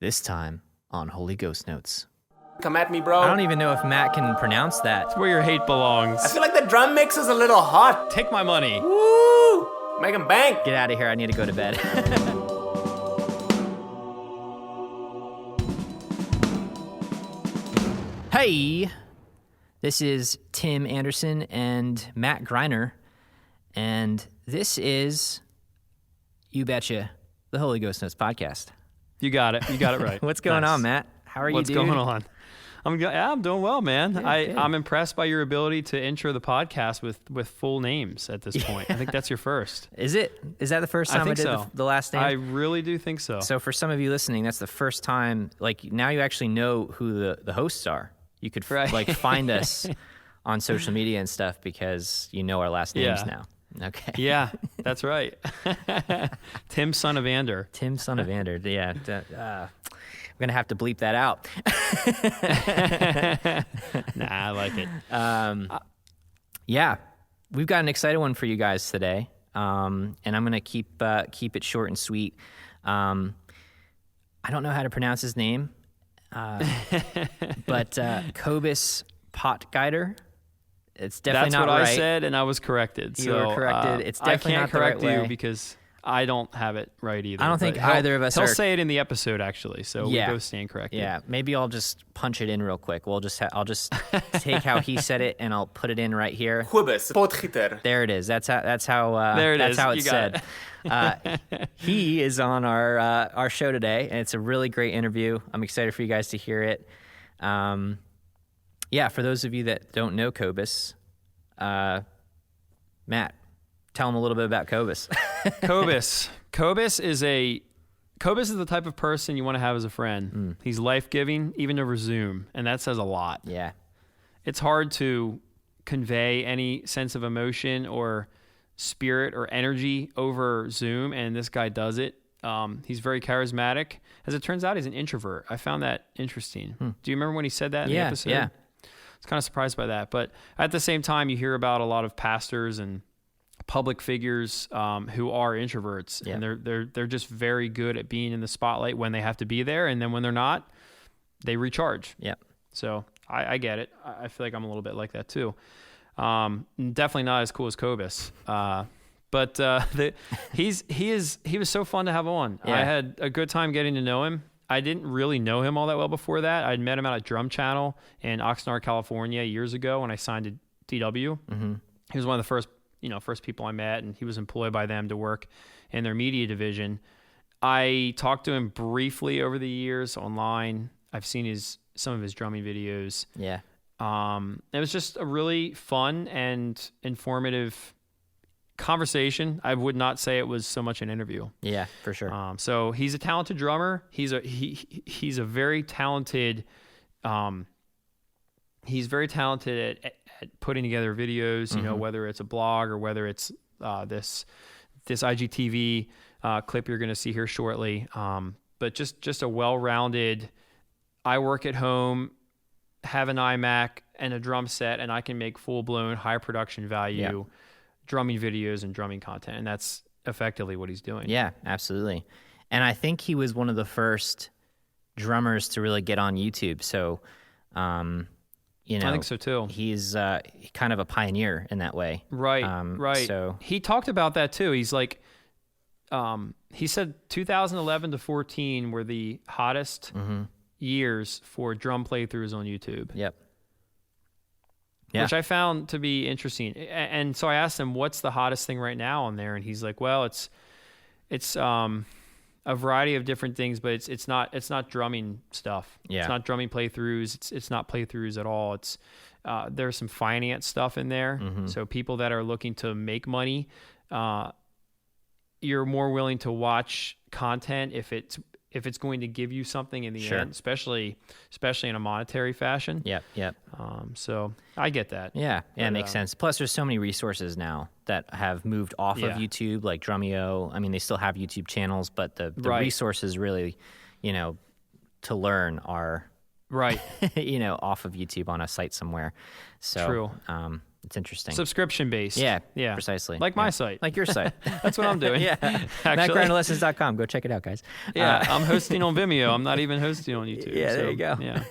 This time on Holy Ghost Notes. Come at me, bro. I don't even know if Matt can pronounce that. It's where your hate belongs. I feel like the drum mix is a little hot. Take my money. Woo! Make 'em bank. Get out of here. I need to go to bed. Hey, this is Tim Anderson and Matt Greiner, and this is, you betcha, the Holy Ghost Notes podcast. You got it. You got it right. What's going on, Matt? How are you, What's dude? going on? I'm doing well, man. Good. I'm impressed by your ability to intro the podcast with full names at this point. I think that's your first. Is it? Is that the first time I think did so. the last name? I really do think so. So for some of you listening, that's the first time, like, now you actually know who the hosts are. You could find us on social media and stuff because you know our last names now. Okay. Yeah, that's right. Tim, son of Ander. Tim, son of Ander. Yeah. I'm going to have to bleep that out. Nah, I like it. Yeah. We've got an exciting one for you guys today. And I'm going to keep it short and sweet. I don't know how to pronounce his name. But Cobus Potgieter. It's definitely That's not what right. I said, and I was corrected. You were corrected. It's definitely not the right way. I can't correct you because I don't have it right either. I don't think either of us He'll are. say it in the episode, actually, so we both stand corrected. Yeah, maybe I'll just punch it in real quick. I'll just take how he said it and I'll put it in right here. Cobus Potgieter. There it is. That's how. There it that's is. how it's You got said. He is on our show today, and it's a really great interview. I'm excited for you guys to hear it. Yeah, for those of you that don't know Kobus, Matt, tell them a little bit about Kobus. Kobus is the type of person you want to have as a friend. He's life-giving, even over Zoom, and that says a lot. Yeah. It's hard to convey any sense of emotion or spirit or energy over Zoom, and this guy does it. He's very charismatic. As it turns out, he's an introvert. I found that interesting. Do you remember when he said that in the episode? Yeah. I was kind of surprised by that. But at the same time, you hear about a lot of pastors and public figures who are introverts, and they're just very good at being in the spotlight when they have to be there, and then when they're not, they recharge. Yep. So I get it. I feel like I'm a little bit like that too. Definitely not as cool as Kobus. But he was so fun to have on. Yeah. I had a good time getting to know him. I didn't really know him all that well before that. I'd met him at a drum channel in Oxnard, California years ago when I signed to DW. Mm-hmm. He was one of the first people I met, and he was employed by them to work in their media division. I talked to him briefly over the years online. I've seen some of his drumming videos. Yeah. It was just a really fun and informative conversation. I would not say it was so much an interview. Yeah, for sure. So he's a talented drummer. He's a very talented. He's very talented at putting together videos. You know, whether it's a blog or whether it's this IGTV clip you're going to see here shortly. But just a well-rounded. I work at home, have an iMac and a drum set, and I can make full-blown high production value drumming videos and drumming content, and that's effectively what he's doing. Yeah, absolutely. And I think he was one of the first drummers to really get on YouTube. So, I think so too. He's kind of a pioneer in that way. Right, right. So he talked about that too. He's like, he said 2011 to 14 were the hottest years for drum playthroughs on YouTube. Yep. Yeah. Which I found to be interesting. And so I asked him, what's the hottest thing right now on there? And he's like, well, it's a variety of different things, but it's not drumming stuff. Yeah. It's not drumming playthroughs. It's not playthroughs at all. It's, there's some finance stuff in there. So people that are looking to make money, you're more willing to watch content if it's going to give you something in the end, especially in a monetary fashion. Yep. So I get that. Yeah, it makes sense. Plus, there's so many resources now that have moved off of YouTube, like Drumeo. I mean, they still have YouTube channels, but the resources really, to learn are right, off of YouTube on a site somewhere. So, true. It's interesting. Subscription based. Yeah, Yeah. precisely. Like my site. Like your site. That's what I'm doing. Yeah. Actually. MattGrinderLessons.com. Go check it out, guys. Yeah. I'm hosting on Vimeo. I'm not even hosting on YouTube. Yeah, there you go. Yeah.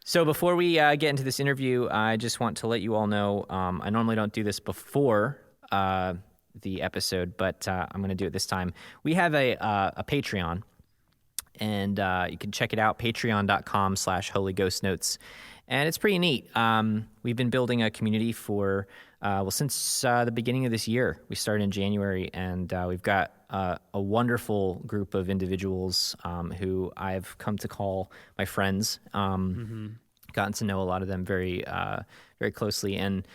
So before we get into this interview, I just want to let you all know, I normally don't do this before the episode, but I'm going to do it this time. We have a Patreon, and you can check it out, patreon.com/HolyGhostNotes. And it's pretty neat. We've been building a community for, since the beginning of this year. We started in January, and we've got a wonderful group of individuals who I've come to call my friends. Gotten to know a lot of them very, very closely. And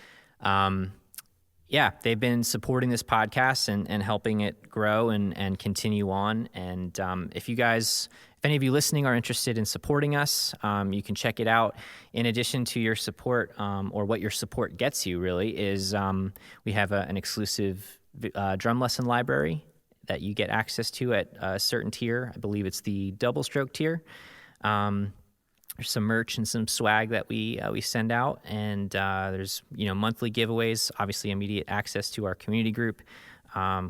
they've been supporting this podcast and helping it grow and continue on. And if any of you listening are interested in supporting us, you can check it out. In addition to your support, or what your support gets you, really, is we have an exclusive drum lesson library that you get access to at a certain tier. I believe it's the double stroke tier. There's some merch and some swag that we send out, and there's monthly giveaways. Obviously, immediate access to our community group,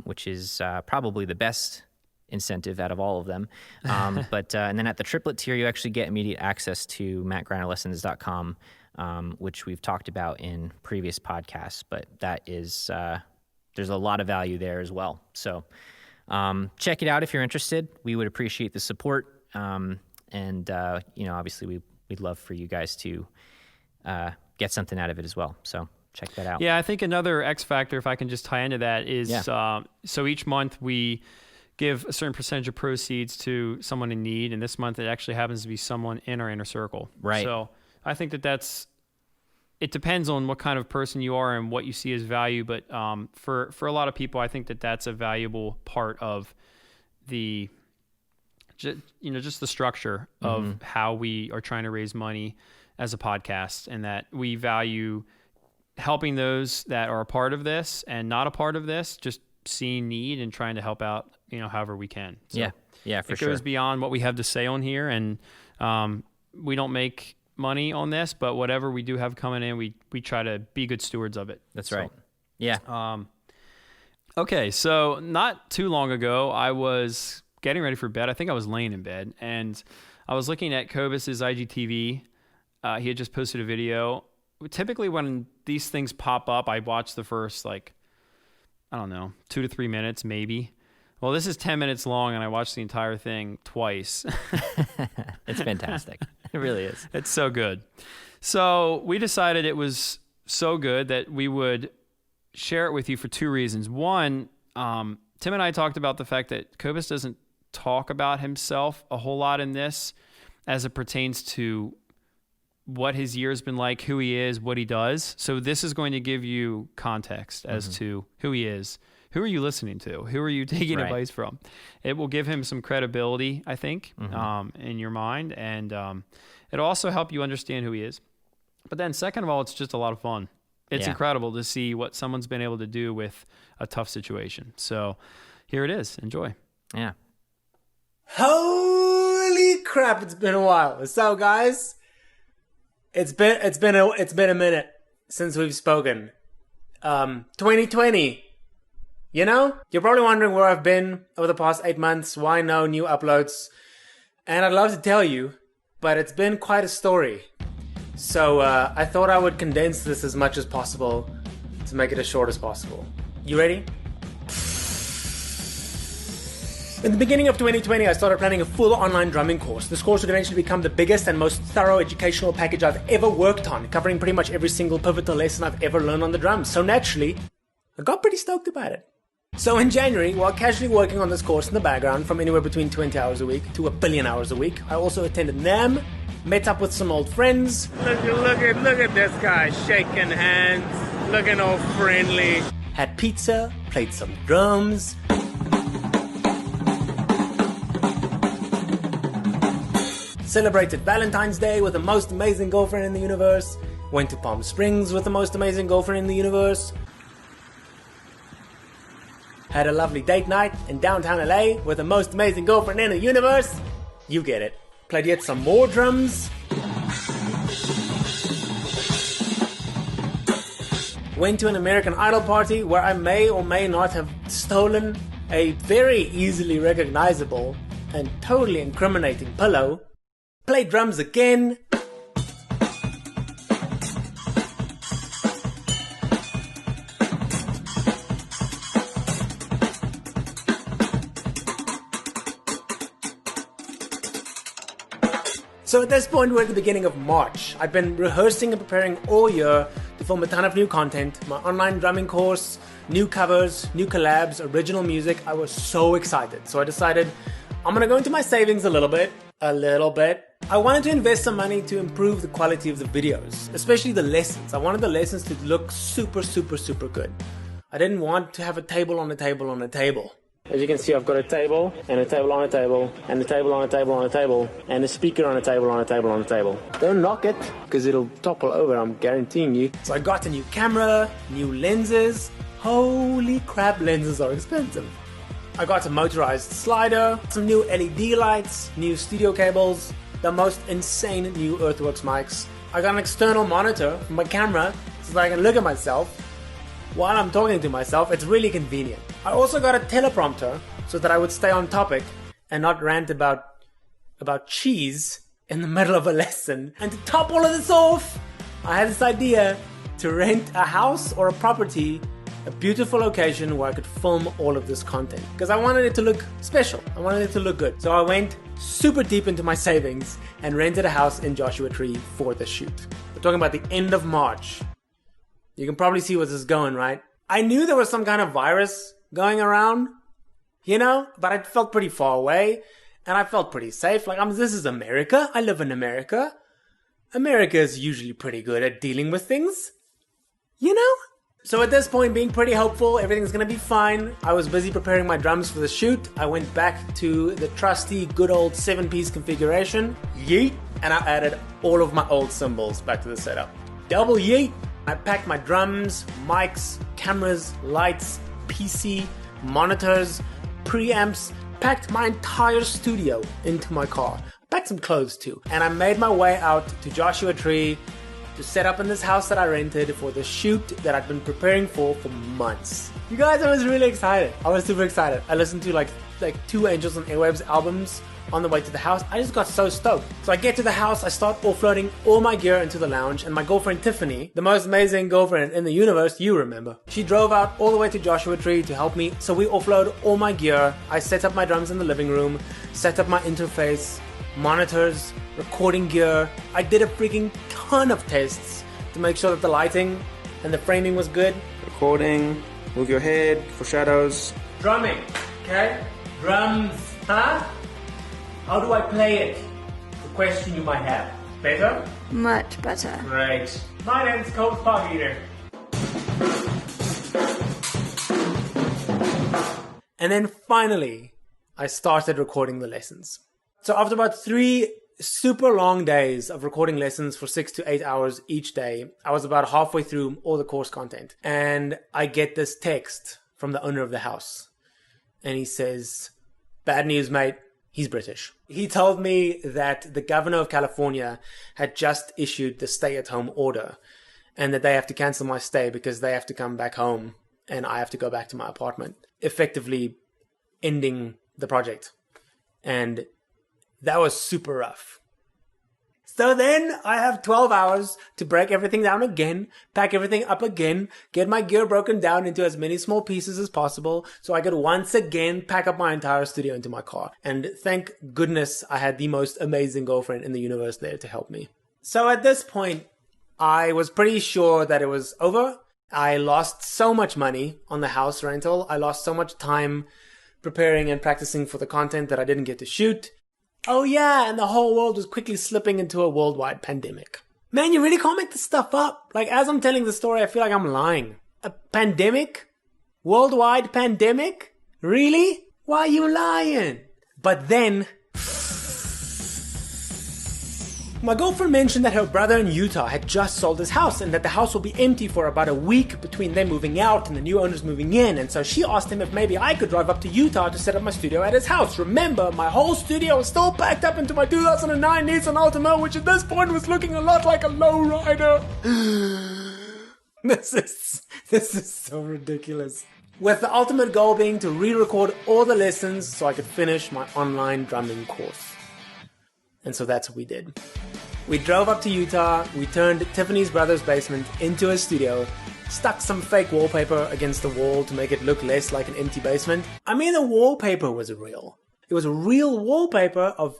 which is probably the best incentive out of all of them. But and then at the triplet tier, you actually get immediate access to MattGrinderLessons.com, which we've talked about in previous podcasts. But that is there's a lot of value there as well. So check it out if you're interested. We would appreciate the support. And obviously we'd love for you guys to get something out of it as well. So check that out. Yeah, I think another X factor, if I can just tie into that, is so each month we give a certain percentage of proceeds to someone in need, and this month it actually happens to be someone in our inner circle. Right. So I think it depends on what kind of person you are and what you see as value, but for a lot of people, I think that's a valuable part of the just the structure of how we are trying to raise money as a podcast, and that we value helping those that are a part of this and not a part of this, just seeing need and trying to help out, however we can. So yeah, for sure. It goes beyond what we have to say on here, and we don't make money on this, but whatever we do have coming in, we try to be good stewards of it. That's right. Yeah. Okay, so not too long ago, I was getting ready for bed. I think I was laying in bed, and I was looking at Kobus's IGTV. He had just posted a video. Typically, when these things pop up, I watch the first, 2 to 3 minutes, maybe. Well, this is 10 minutes long, and I watched the entire thing twice. It's fantastic. It really is. It's so good. So we decided it was so good that we would share it with you for two reasons. One, Tim and I talked about the fact that Kobus doesn't talk about himself a whole lot in this as it pertains to what his year's been like, who he is, what he does. So this is going to give you context as to who he is. Who are you listening to? Who are you taking advice from? It will give him some credibility, I think, in your mind, and it'll also help you understand who he is. But then second of all, it's just a lot of fun. It's incredible to see what someone's been able to do with a tough situation. So here it is. Enjoy. Yeah. Holy crap, it's been a while. So guys, it's been a minute since we've spoken. 2020. You're probably wondering where I've been over the past 8 months, why no new uploads. And I'd love to tell you, but it's been quite a story. So I thought I would condense this as much as possible to make it as short as possible. You ready? In the beginning of 2020, I started planning a full online drumming course. This course would eventually become the biggest and most thorough educational package I've ever worked on, covering pretty much every single pivotal lesson I've ever learned on the drums. So naturally, I got pretty stoked about it. So in January, while casually working on this course in the background from anywhere between 20 hours a week to 1 billion hours a week, I also attended NAMM, met up with some old friends. Look at this guy shaking hands, looking all friendly. Had pizza, played some drums. Celebrated Valentine's Day with the most amazing girlfriend in the universe. Went to Palm Springs with the most amazing girlfriend in the universe. Had a lovely date night in downtown LA with the most amazing girlfriend in the universe. You get it. Played yet some more drums. went to an American Idol party where I may or may not have stolen a very easily recognizable and totally incriminating pillow, played drums again, So at this point, we're at the beginning of March. I've been rehearsing and preparing all year to film a ton of new content, my online drumming course, new covers, new collabs, original music. I was so excited. So I decided I'm going to go into my savings a little bit. I wanted to invest some money to improve the quality of the videos, especially the lessons. I wanted the lessons to look super good. I didn't want to have a table on a table on a table. As you can see, I've got a table, and a table on a table, and a table on a table on a table, and a speaker on a table on a table on a table. Don't knock it, because it'll topple over, I'm guaranteeing you. So I got a new camera, new lenses. Holy crap, lenses are expensive. I got a motorized slider, some new LED lights, new studio cables, the most insane new Earthworks mics. I got an external monitor for my camera, so that I can look at myself while I'm talking to myself. It's really convenient. I also got a teleprompter so that I would stay on topic and not rant about cheese in the middle of a lesson. And to top all of this off, I had this idea to rent a house or a property, a beautiful location where I could film all of this content. Because I wanted it to look special. I wanted it to look good. So I went super deep into my savings and rented a house in Joshua Tree for the shoot. We're talking about the end of March. You can probably see where this is going, right? I knew there was some kind of virus going around, but I felt pretty far away, and I felt pretty safe. This is America. I live in America. America is usually pretty good at dealing with things, So at this point, being pretty hopeful, everything's gonna be fine. I was busy preparing my drums for the shoot. I went back to the trusty, good old 7-piece configuration. Yeet! And I added all of my old cymbals back to the setup. Double yeet! I packed my drums, mics, cameras, lights, PC, monitors, preamps, packed my entire studio into my car. I packed some clothes too. And I made my way out to Joshua Tree to set up in this house that I rented for the shoot that I'd been preparing for months. You guys, I was really excited. I was super excited. I listened to like 2 Angels on Airwaves albums on the way to the house. I just got so stoked. So I get to the house, I start offloading all my gear into the lounge, and my girlfriend Tiffany, the most amazing girlfriend in the universe, you remember, she drove out all the way to Joshua Tree to help me. So we offload all my gear. I set up my drums in the living room, set up my interface, monitors, recording gear. I did a freaking ton of tests to make sure that the lighting and the framing was good. Recording, move your head for shadows. Drumming, okay? Drums, huh? How do I play it? The question you might have. Better? Much better. Great. My name's Cobus Potgieter. And then finally, I started recording the lessons. So after about 3 super long days of recording lessons for 6 to 8 hours each day, I was about halfway through all the course content. And I get this text from the owner of the house. And he says, "Bad news, mate. He's British." He told me that the governor of California had just issued the stay-at-home order and that they have to cancel my stay because they have to come back home and I have to go back to my apartment, effectively ending the project. And that was super rough. So then I have 12 hours to break everything down again, pack everything up again, get my gear broken down into as many small pieces as possible so I could once again pack up my entire studio into my car. And thank goodness I had the most amazing girlfriend in the universe there to help me. So at this point, I was pretty sure that it was over. I lost so much money on the house rental. I lost so much time preparing and practicing for the content that I didn't get to shoot. Oh yeah, and the whole world was quickly slipping into a worldwide pandemic. Man, you really can't make this stuff up. As I'm telling the story, I feel like I'm lying. A pandemic? Worldwide pandemic? Really? Why are you lying? But then, my girlfriend mentioned that her brother in Utah had just sold his house and that the house will be empty for about a week between them moving out and the new owners moving in. And so she asked him if maybe I could drive up to Utah to set up my studio at his house. Remember, my whole studio was still packed up into my 2009 Nissan Altima, which at this point was looking a lot like a lowrider. This is so ridiculous. With the ultimate goal being to re-record all the lessons so I could finish my online drumming course. And so that's what we did. We drove up to Utah, we turned Tiffany's brother's basement into a studio, stuck some fake wallpaper against the wall to make it look less like an empty basement. I mean, the wallpaper was real. It was a real wallpaper of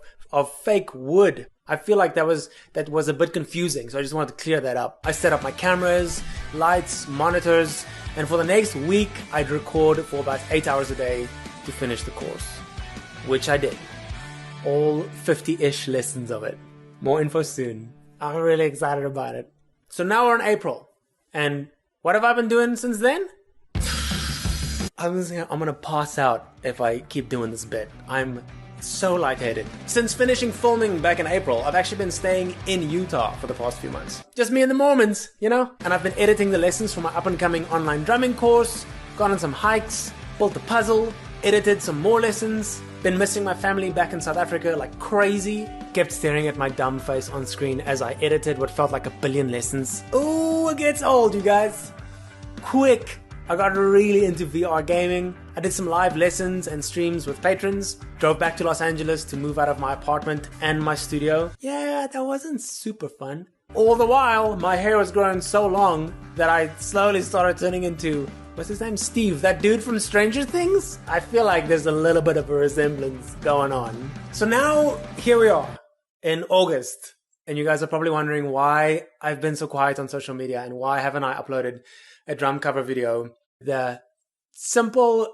fake wood. I feel like that was a bit confusing, so I just wanted to clear that up. I set up my cameras, lights, monitors, and for the next week, I'd record for about 8 hours a day to finish the course, which I did. All 50-ish lessons of it. More info soon. I'm really excited about it. So now we're in April, and what have I been doing since then? I'm gonna pass out if I keep doing this bit. I'm so lightheaded. Since finishing filming back in April, I've actually been staying in Utah for the past few months. Just me and the Mormons, you know? And I've been editing the lessons for my up-and-coming online drumming course, gone on some hikes, built a puzzle, edited some more lessons, been missing my family back in South Africa like crazy, kept staring at my dumb face on screen as I edited what felt like a billion lessons. Ooh, it gets old, you guys. Quick. I got really into VR gaming. I did some live lessons and streams with patrons. Drove back to Los Angeles to move out of my apartment and my studio. Yeah, that wasn't super fun. All the while, my hair was growing so long that I slowly started turning into, what's his name? Steve, that dude from Stranger Things? I feel like there's a little bit of a resemblance going on. So now, here we are in August. And you guys are probably wondering why I've been so quiet on social media and why haven't I uploaded a drum cover video. The simple,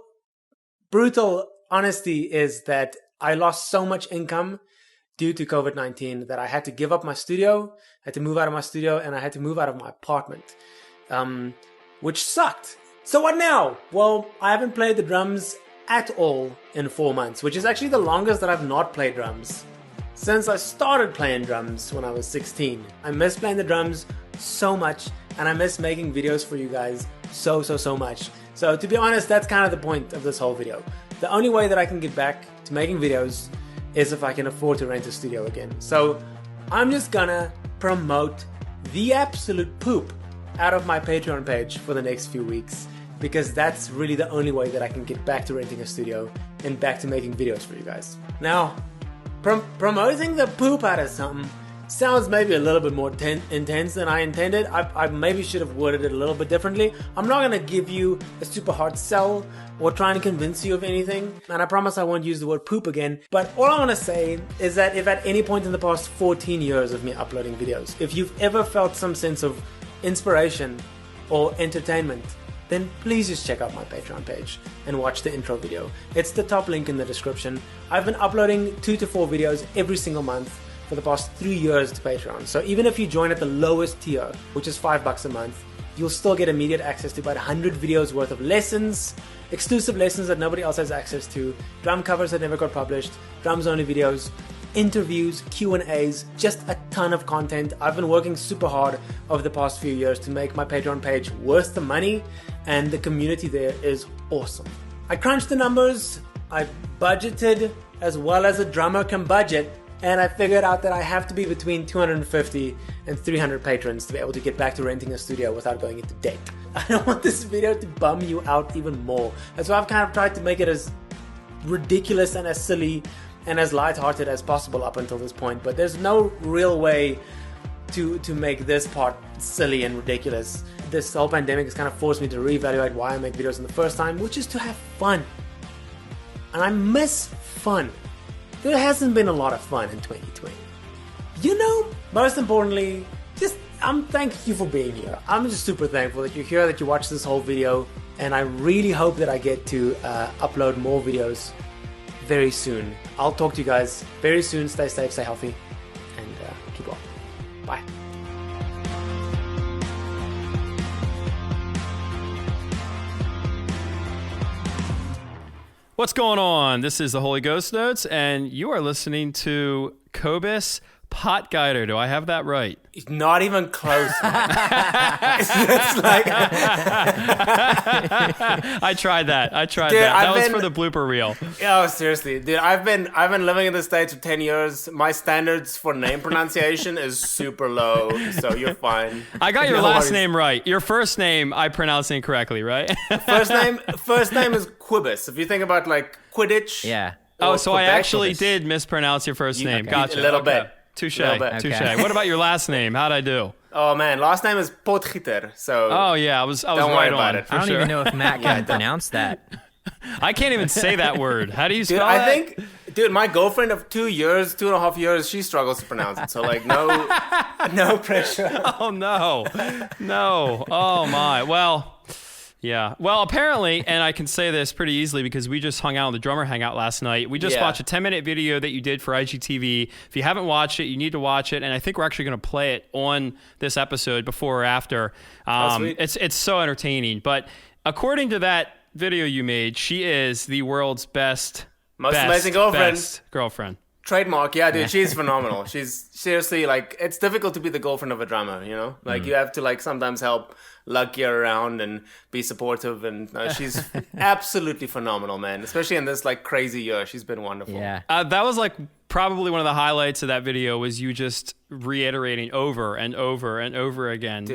brutal honesty is that I lost so much income due to COVID-19 that I had to give up my studio, had to move out of my studio, and I had to move out of my apartment, which sucked. So what now? Well, I haven't played the drums at all in 4 months, which is actually the longest that I've not played drums since I started playing drums when I was 16. I miss playing the drums so much, and I miss making videos for you guys so much. So to be honest, that's kind of the point of this whole video. The only way that I can get back to making videos is if I can afford to rent a studio again. So I'm just gonna promote the absolute poop out of my Patreon page for the next few weeks, because that's really the only way that I can get back to renting a studio and back to making videos for you guys. Now, promoting the poop out of something sounds maybe a little bit more intense than I intended. I maybe should have worded it a little bit differently. I'm not going to give you a super hard sell or trying to convince you of anything, and I promise I won't use the word poop again. But all I want to say is that if at any point in the past 14 years of me uploading videos, if you've ever felt some sense of inspiration or entertainment, then please just check out my Patreon page and watch the intro video. It's the top link in the description. I've been uploading 2 to 4 videos every single month for the past 3 years to Patreon. So even if you join at the lowest tier, which is $5 a month, you'll still get immediate access to about 100 videos worth of lessons, exclusive lessons that nobody else has access to, drum covers that never got published, drums only videos, interviews, Q&As, just a ton of content. I've been working super hard over the past few years to make my Patreon page worth the money, and the community there is awesome. I crunched the numbers, I budgeted as well as a drummer can budget, and I figured out that I have to be between 250 and 300 patrons to be able to get back to renting a studio without going into debt. I don't want this video to bum you out even more. That's why I've kind of tried to make it as ridiculous and as silly and as lighthearted as possible up until this point. But there's no real way to make this part silly and ridiculous. This whole pandemic has kind of forced me to reevaluate why I make videos in the first time, which is to have fun. And I miss fun. There hasn't been a lot of fun in 2020. You know, most importantly, I'm thank you for being here. I'm just super thankful that you're here, that you watched this whole video, and I really hope that I get to upload more videos very soon. I'll talk to you guys very soon. Stay safe, stay healthy, and keep well. Bye. What's going on? This is the Holy Ghost Notes, and you are listening to Cobus Potgieter. Do I have that right? It's not even close. It's like I tried that. Dude, that was for the blooper reel. Oh, seriously, dude. I've been living in the States for 10 years. My standards for name pronunciation is super low, so you're fine. I got your last name right. Your first name I pronounced incorrectly, right? First name is Kobus. If you think about like Quidditch. Yeah. Oh, so Quebec, I actually did mispronounce your first name. Gotcha. A little bit. Touche. Okay. Touche. What about your last name? How'd I do? Oh man, last name is Potgieter. So Oh yeah, I was don't right worry about on. it. I don't even know if Matt can pronounce that. I can't even say that word. How do you spell Dude, that? I think, my girlfriend of 2.5 years, she struggles to pronounce it. So like, no pressure. Oh no. Oh my. Well, yeah. Well, apparently, and I can say this pretty easily because we just hung out on the drummer hangout last night. We just watched a 10-minute video that you did for IGTV. If you haven't watched it, you need to watch it. And I think we're actually going to play it on this episode before or after. Sweet. It's so entertaining. But according to that video you made, she is the world's most amazing girlfriend. Best girlfriend. Trademark, yeah, dude, she's phenomenal. She's seriously, like, it's difficult to be the girlfriend of a drummer, you know? Like, you have to, like, sometimes help lug you around and be supportive, and she's absolutely phenomenal, man. Especially in this, like, crazy year. She's been wonderful. Yeah. That was, like, probably one of the highlights of that video was you just reiterating over and over and over again.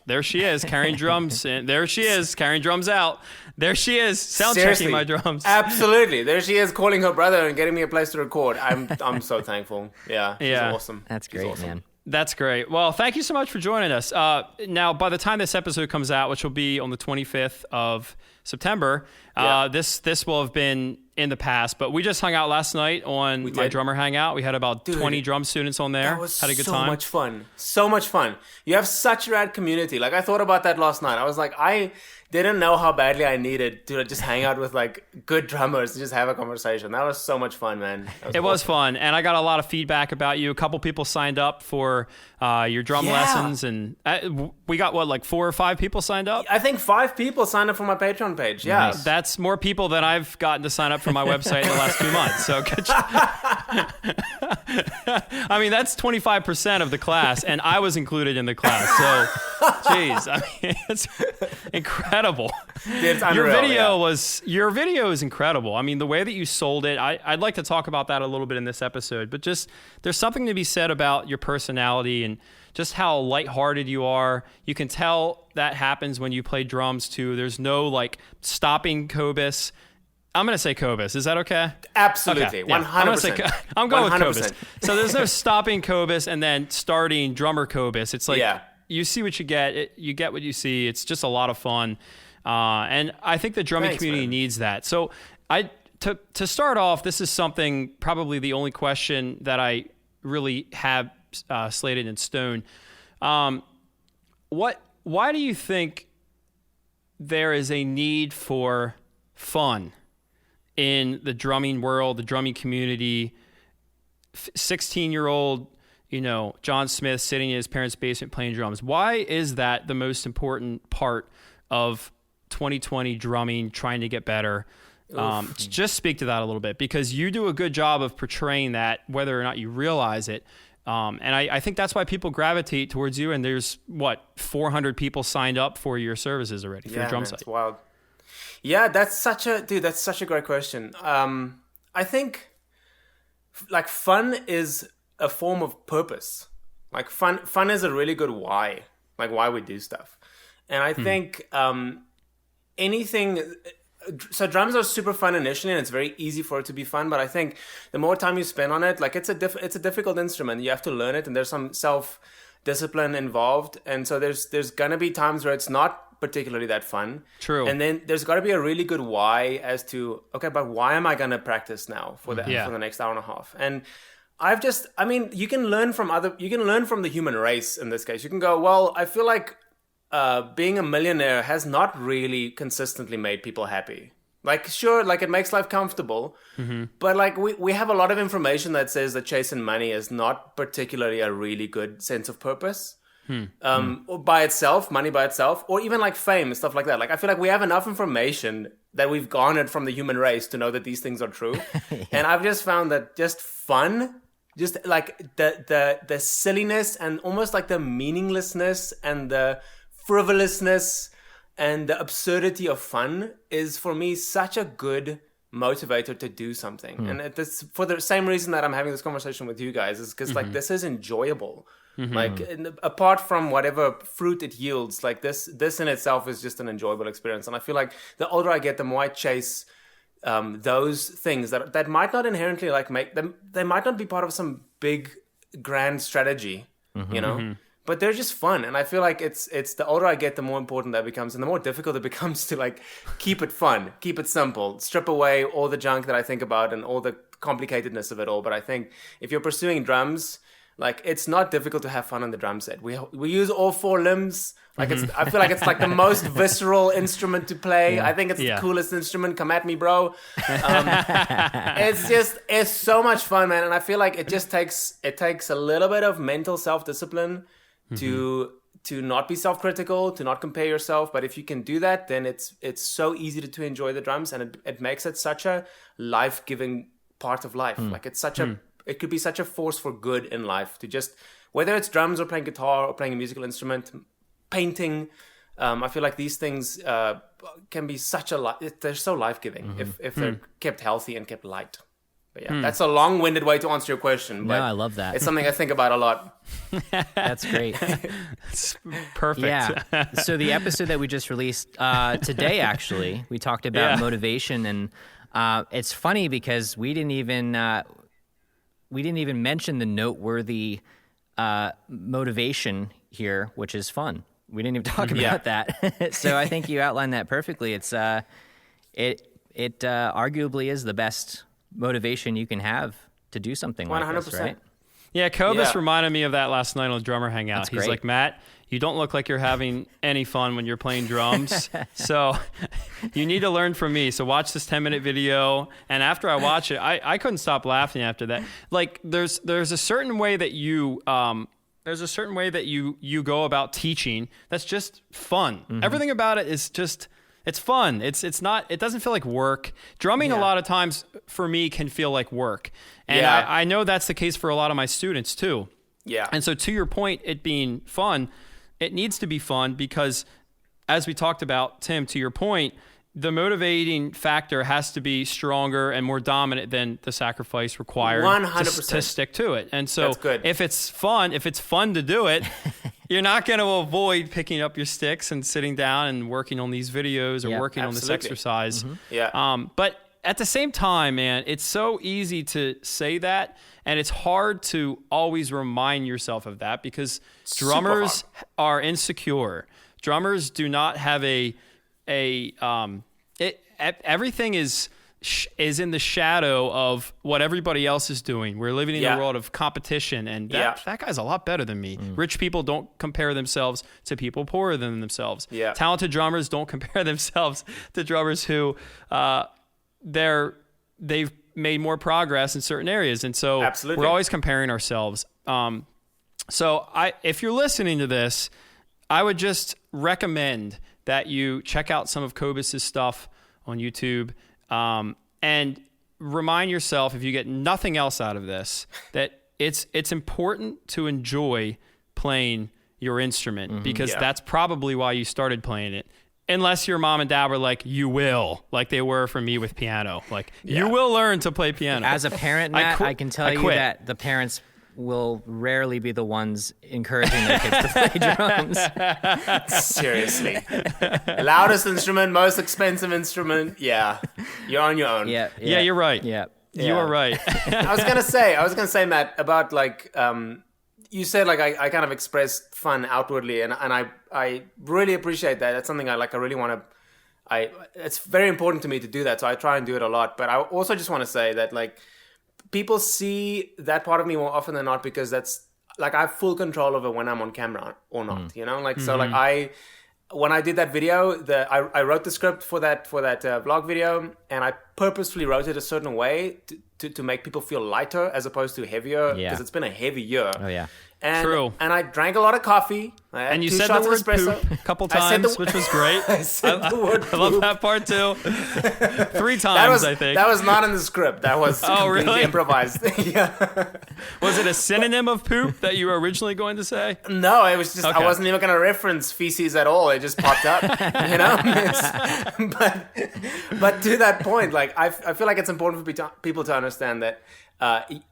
There she is, carrying drums. And there she is, carrying drums out. There she is, sound checking my drums. Absolutely. There she is, calling her brother and getting me a place to record. I'm so thankful. Yeah, she's awesome. That's great, awesome. man. That's great. Well, thank you so much for joining us. Now, by the time this episode comes out, which will be on the 25th of September, this will have been in the past, but we just hung out last night on my drummer hangout. We had about 20 drum students on there. That was had a good so time. much fun. So much fun. You have such a rad community. Like, I thought about that last night. I was like, I didn't know how badly I needed to just hang out with like good drummers and just have a conversation. That was so much fun, man. It was fun, and I got a lot of feedback about you. A couple people signed up for your drum lessons, and we got like 4 or 5 people signed up. I think 5 people signed up for my Patreon page. Yeah, nice. That's more people than I've gotten to sign up for my website in the last 2 months. So, I mean, that's 25% of the class, and I was included in the class. So, geez, I mean, it's incredible. It's unreal, your video is incredible. I mean, the way that you sold it, I'd like to talk about that a little bit in this episode, but just there's something to be said about your personality and just how lighthearted you are. You can tell that happens when you play drums too. There's no like stopping Kobus. I'm going to say Kobus. Is that okay? Absolutely. Okay, 100%. I'm going 100%. with Kobus. So there's no stopping Kobus and then starting drummer Kobus. It's like you see what you get. You get what you see. It's just a lot of fun. And I think the drumming community needs that. So to start off, this is something, probably the only question that I really have slated in stone. Why do you think there is a need for fun in the drumming world, the drumming community? 16-year-old, John Smith sitting in his parents' basement playing drums. Why is that the most important part of 2020 drumming, trying to get better? Just speak to that a little bit, because you do a good job of portraying that, whether or not you realize it. And I think that's why people gravitate towards you. And there's 400 people signed up for your services already for your drum site. It's wild. Yeah, that's such a great question. I think like fun is a form of purpose. Like fun is a really good why, like why we do stuff. And I think so drums are super fun initially, and it's very easy for it to be fun. But I think the more time you spend on it, like it's a difficult instrument. You have to learn it, and there's some self-discipline involved. And so there's gonna be times where it's not particularly that fun. True. And then there's got to be a really good why as to, okay, but why am I gonna practice now for the next hour and a half? And you can learn from the human race in this case. You can go, well, I feel like being a millionaire has not really consistently made people happy. Like, sure, like it makes life comfortable, but like we have a lot of information that says that chasing money is not particularly a really good sense of purpose. Or by itself, money by itself, or even like fame and stuff like that. Like, I feel like we have enough information that we've garnered from the human race to know that these things are true. And I've just found that just fun, just like the silliness and almost like the meaninglessness and the frivolousness and the absurdity of fun is for me such a good motivator to do something. And it's for the same reason that I'm having this conversation with you guys, is because like this is enjoyable. Like apart from whatever fruit it yields, like this in itself is just an enjoyable experience. And I feel like the older I get, the more I chase those things that might not inherently like make them, they might not be part of some big grand strategy, you know, but they're just fun. And I feel like it's the older I get, the more important that becomes, and the more difficult it becomes to like keep it fun, keep it simple, strip away all the junk that I think about and all the complicatedness of it all. But I think if you're pursuing drums, like it's not difficult to have fun on the drum set. We use all four limbs. Like I feel like it's like the most visceral instrument to play. I think it's the coolest instrument. Come at me, bro. It's so much fun, man. And I feel like it takes a little bit of mental self-discipline to not be self-critical, to not compare yourself. But if you can do that, then it's so easy to enjoy the drums, and it makes it such a life-giving part of life. Like it's such it could be such a force for good in life to just, whether it's drums or playing guitar or playing a musical instrument, painting. I feel like these things can be they're so life-giving if they're kept healthy and kept light. But yeah, that's a long-winded way to answer your question. But no, I love that. It's something I think about a lot. That's great. It's perfect. Yeah. So the episode that we just released today, actually, we talked about motivation, and it's funny because we didn't even mention the noteworthy motivation here, which is fun. We didn't even talk about that. So I think you outlined that perfectly. It's it arguably is the best motivation you can have to do something 100%. Like this, right? Yeah, Kobus reminded me of that last night on the drummer hangout. That's He's great. like, Matt, you don't look like you're having any fun when you're playing drums. So you need to learn from me. So watch this 10-minute video. And after I watch it, I couldn't stop laughing after that. Like there's a certain way that you you go about teaching that's just fun. Everything about it is just, it's fun. It's not, it doesn't feel like work. Drumming a lot of times for me can feel like work. And I know that's the case for a lot of my students too. Yeah. And so to your point, it being fun, it needs to be fun because as we talked about, Tim, to your point, the motivating factor has to be stronger and more dominant than the sacrifice required 100%. To stick to it. And so that's good. if it's fun to do it, you're not going to avoid picking up your sticks and sitting down and working on these videos or working on this exercise. But at the same time, man, it's so easy to say that, and it's hard to always remind yourself of that because drummers are insecure. Drummers do not have everything is in the shadow of what everybody else is doing. We're living in a world of competition, and that guy's a lot better than me. Rich people don't compare themselves to people poorer than themselves. Talented drummers don't compare themselves to drummers who they've made more progress in certain areas, and so we're always comparing ourselves. So if you're listening to this, I would just recommend that you check out some of Kobus's stuff on YouTube, and remind yourself, if you get nothing else out of this, that it's important to enjoy playing your instrument because that's probably why you started playing it. Unless your mom and dad were like, you will, like they were for me with piano. Like, you will learn to play piano. As a parent, Matt, I can tell you that the parents will rarely be the ones encouraging their kids to play drums. Seriously. Loudest instrument, most expensive instrument. Yeah. You're on your own. Yeah, you're right. Yeah. You are right. I was gonna say, Matt, about like you said like I kind of expressed fun outwardly, and I really appreciate that. That's something I really want to. It's very important to me to do that, so I try and do it a lot. But I also just want to say that like people see that part of me more often than not because that's like I have full control over when I'm on camera or not. You know, like so like when I did that video, I wrote the script for that vlog video, and I purposefully wrote it a certain way to make people feel lighter as opposed to heavier, because it's been a heavy year. Oh yeah. And, True. And I drank a lot of coffee. And you said the word poop a couple times, which was great. I said the word poop. I love that part too. 3 times, I think. That was not in the script. That was completely improvised. Yeah. Was it a synonym of poop that you were originally going to say? No, it was just, Okay. I wasn't even going to reference feces at all. It just popped up, you know? But to that point, like, I feel like it's important for people to understand that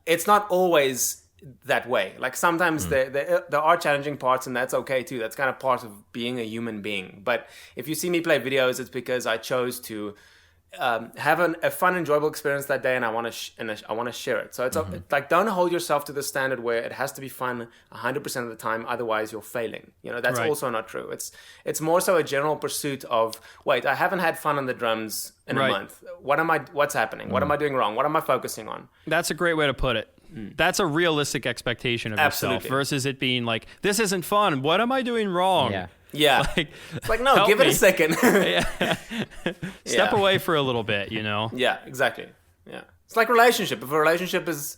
it's not always that way. Like sometimes there are challenging parts, and that's okay too. That's kind of part of being a human being. But if you see me play videos, it's because I chose to have a fun, enjoyable experience that day, and I want to share it. So it's like, don't hold yourself to the standard where it has to be fun 100% of the time, otherwise you're failing. You know, that's also not true. It's more so a general pursuit of, wait, I haven't had fun on the drums in a month. What's happening? What am I doing wrong? What am I focusing on? That's a great way to put it. That's a realistic expectation of yourself versus it being like, this isn't fun. What am I doing wrong? Yeah. Like, it's like, no, give it a second. Step away for a little bit, you know? Yeah, exactly. Yeah. It's like relationship. If a relationship is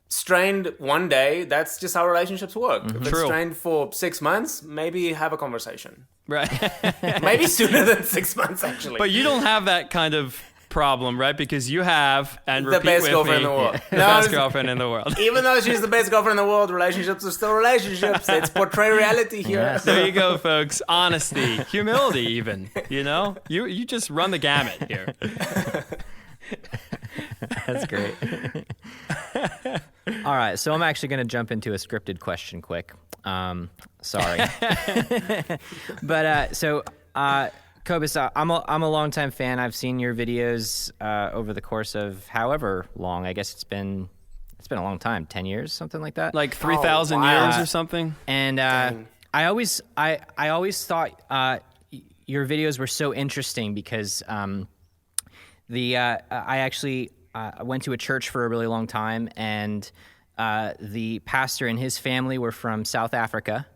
strained one day, that's just how relationships work. If it's strained for 6 months, maybe have a conversation. Right. Maybe sooner than 6 months, actually. But you don't have that kind of problem, right? Because you have, and the repeat best with girlfriend me, in the world. the best girlfriend in the world. Even though she's the best girlfriend in the world, relationships are still relationships. Let's portray reality here. Yes. There you go, folks. Honesty, humility, even. You know, you just run the gamut here. That's great. All right, so I'm actually going to jump into a scripted question quick. Sorry. But Kobus, I'm a longtime fan. I've seen your videos over the course of however long. I guess it's been a long time, 10 years, something like that. Like 3,000 years or something. And I always thought your videos were so interesting because I actually went to a church for a really long time, and the pastor and his family were from South Africa,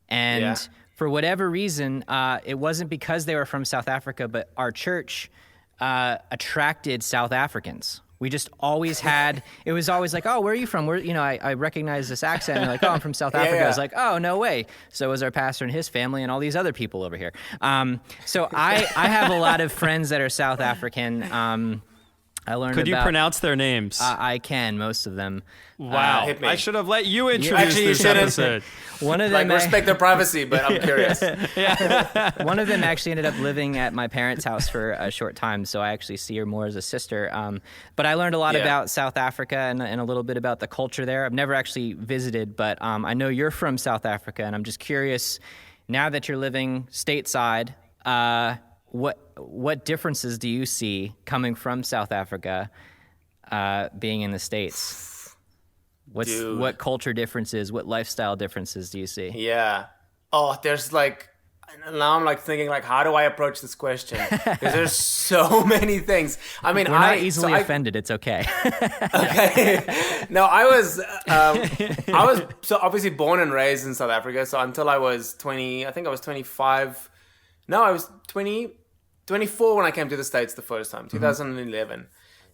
and for whatever reason, it wasn't because they were from South Africa, but our church attracted South Africans. We just always had, it was always like, oh, where are you from? I recognize this accent. And they're like, oh, I'm from South Africa. I was like, oh, no way. So was our pastor and his family and all these other people over here. So I have a lot of friends that are South African. I learned Could you pronounce their names? I can, most of them. Wow. I should have let you introduce this episode. One of them, respect their privacy, but I'm curious. One of them actually ended up living at my parents' house for a short time, so I actually see her more as a sister. But I learned a lot about South Africa and a little bit about the culture there. I've never actually visited, but I know you're from South Africa, and I'm just curious, now that you're living stateside, what differences do you see coming from South Africa, being in the States? What culture differences, what lifestyle differences do you see? Yeah. Oh, there's like, now I'm like thinking like, how do I approach this question? Because there's so many things. I mean, we're not easily offended. It's okay. Okay. No, I was so obviously born and raised in South Africa. So until I was 20, I think I was 25. No, I was 24 when I came to the States the first time, 2011.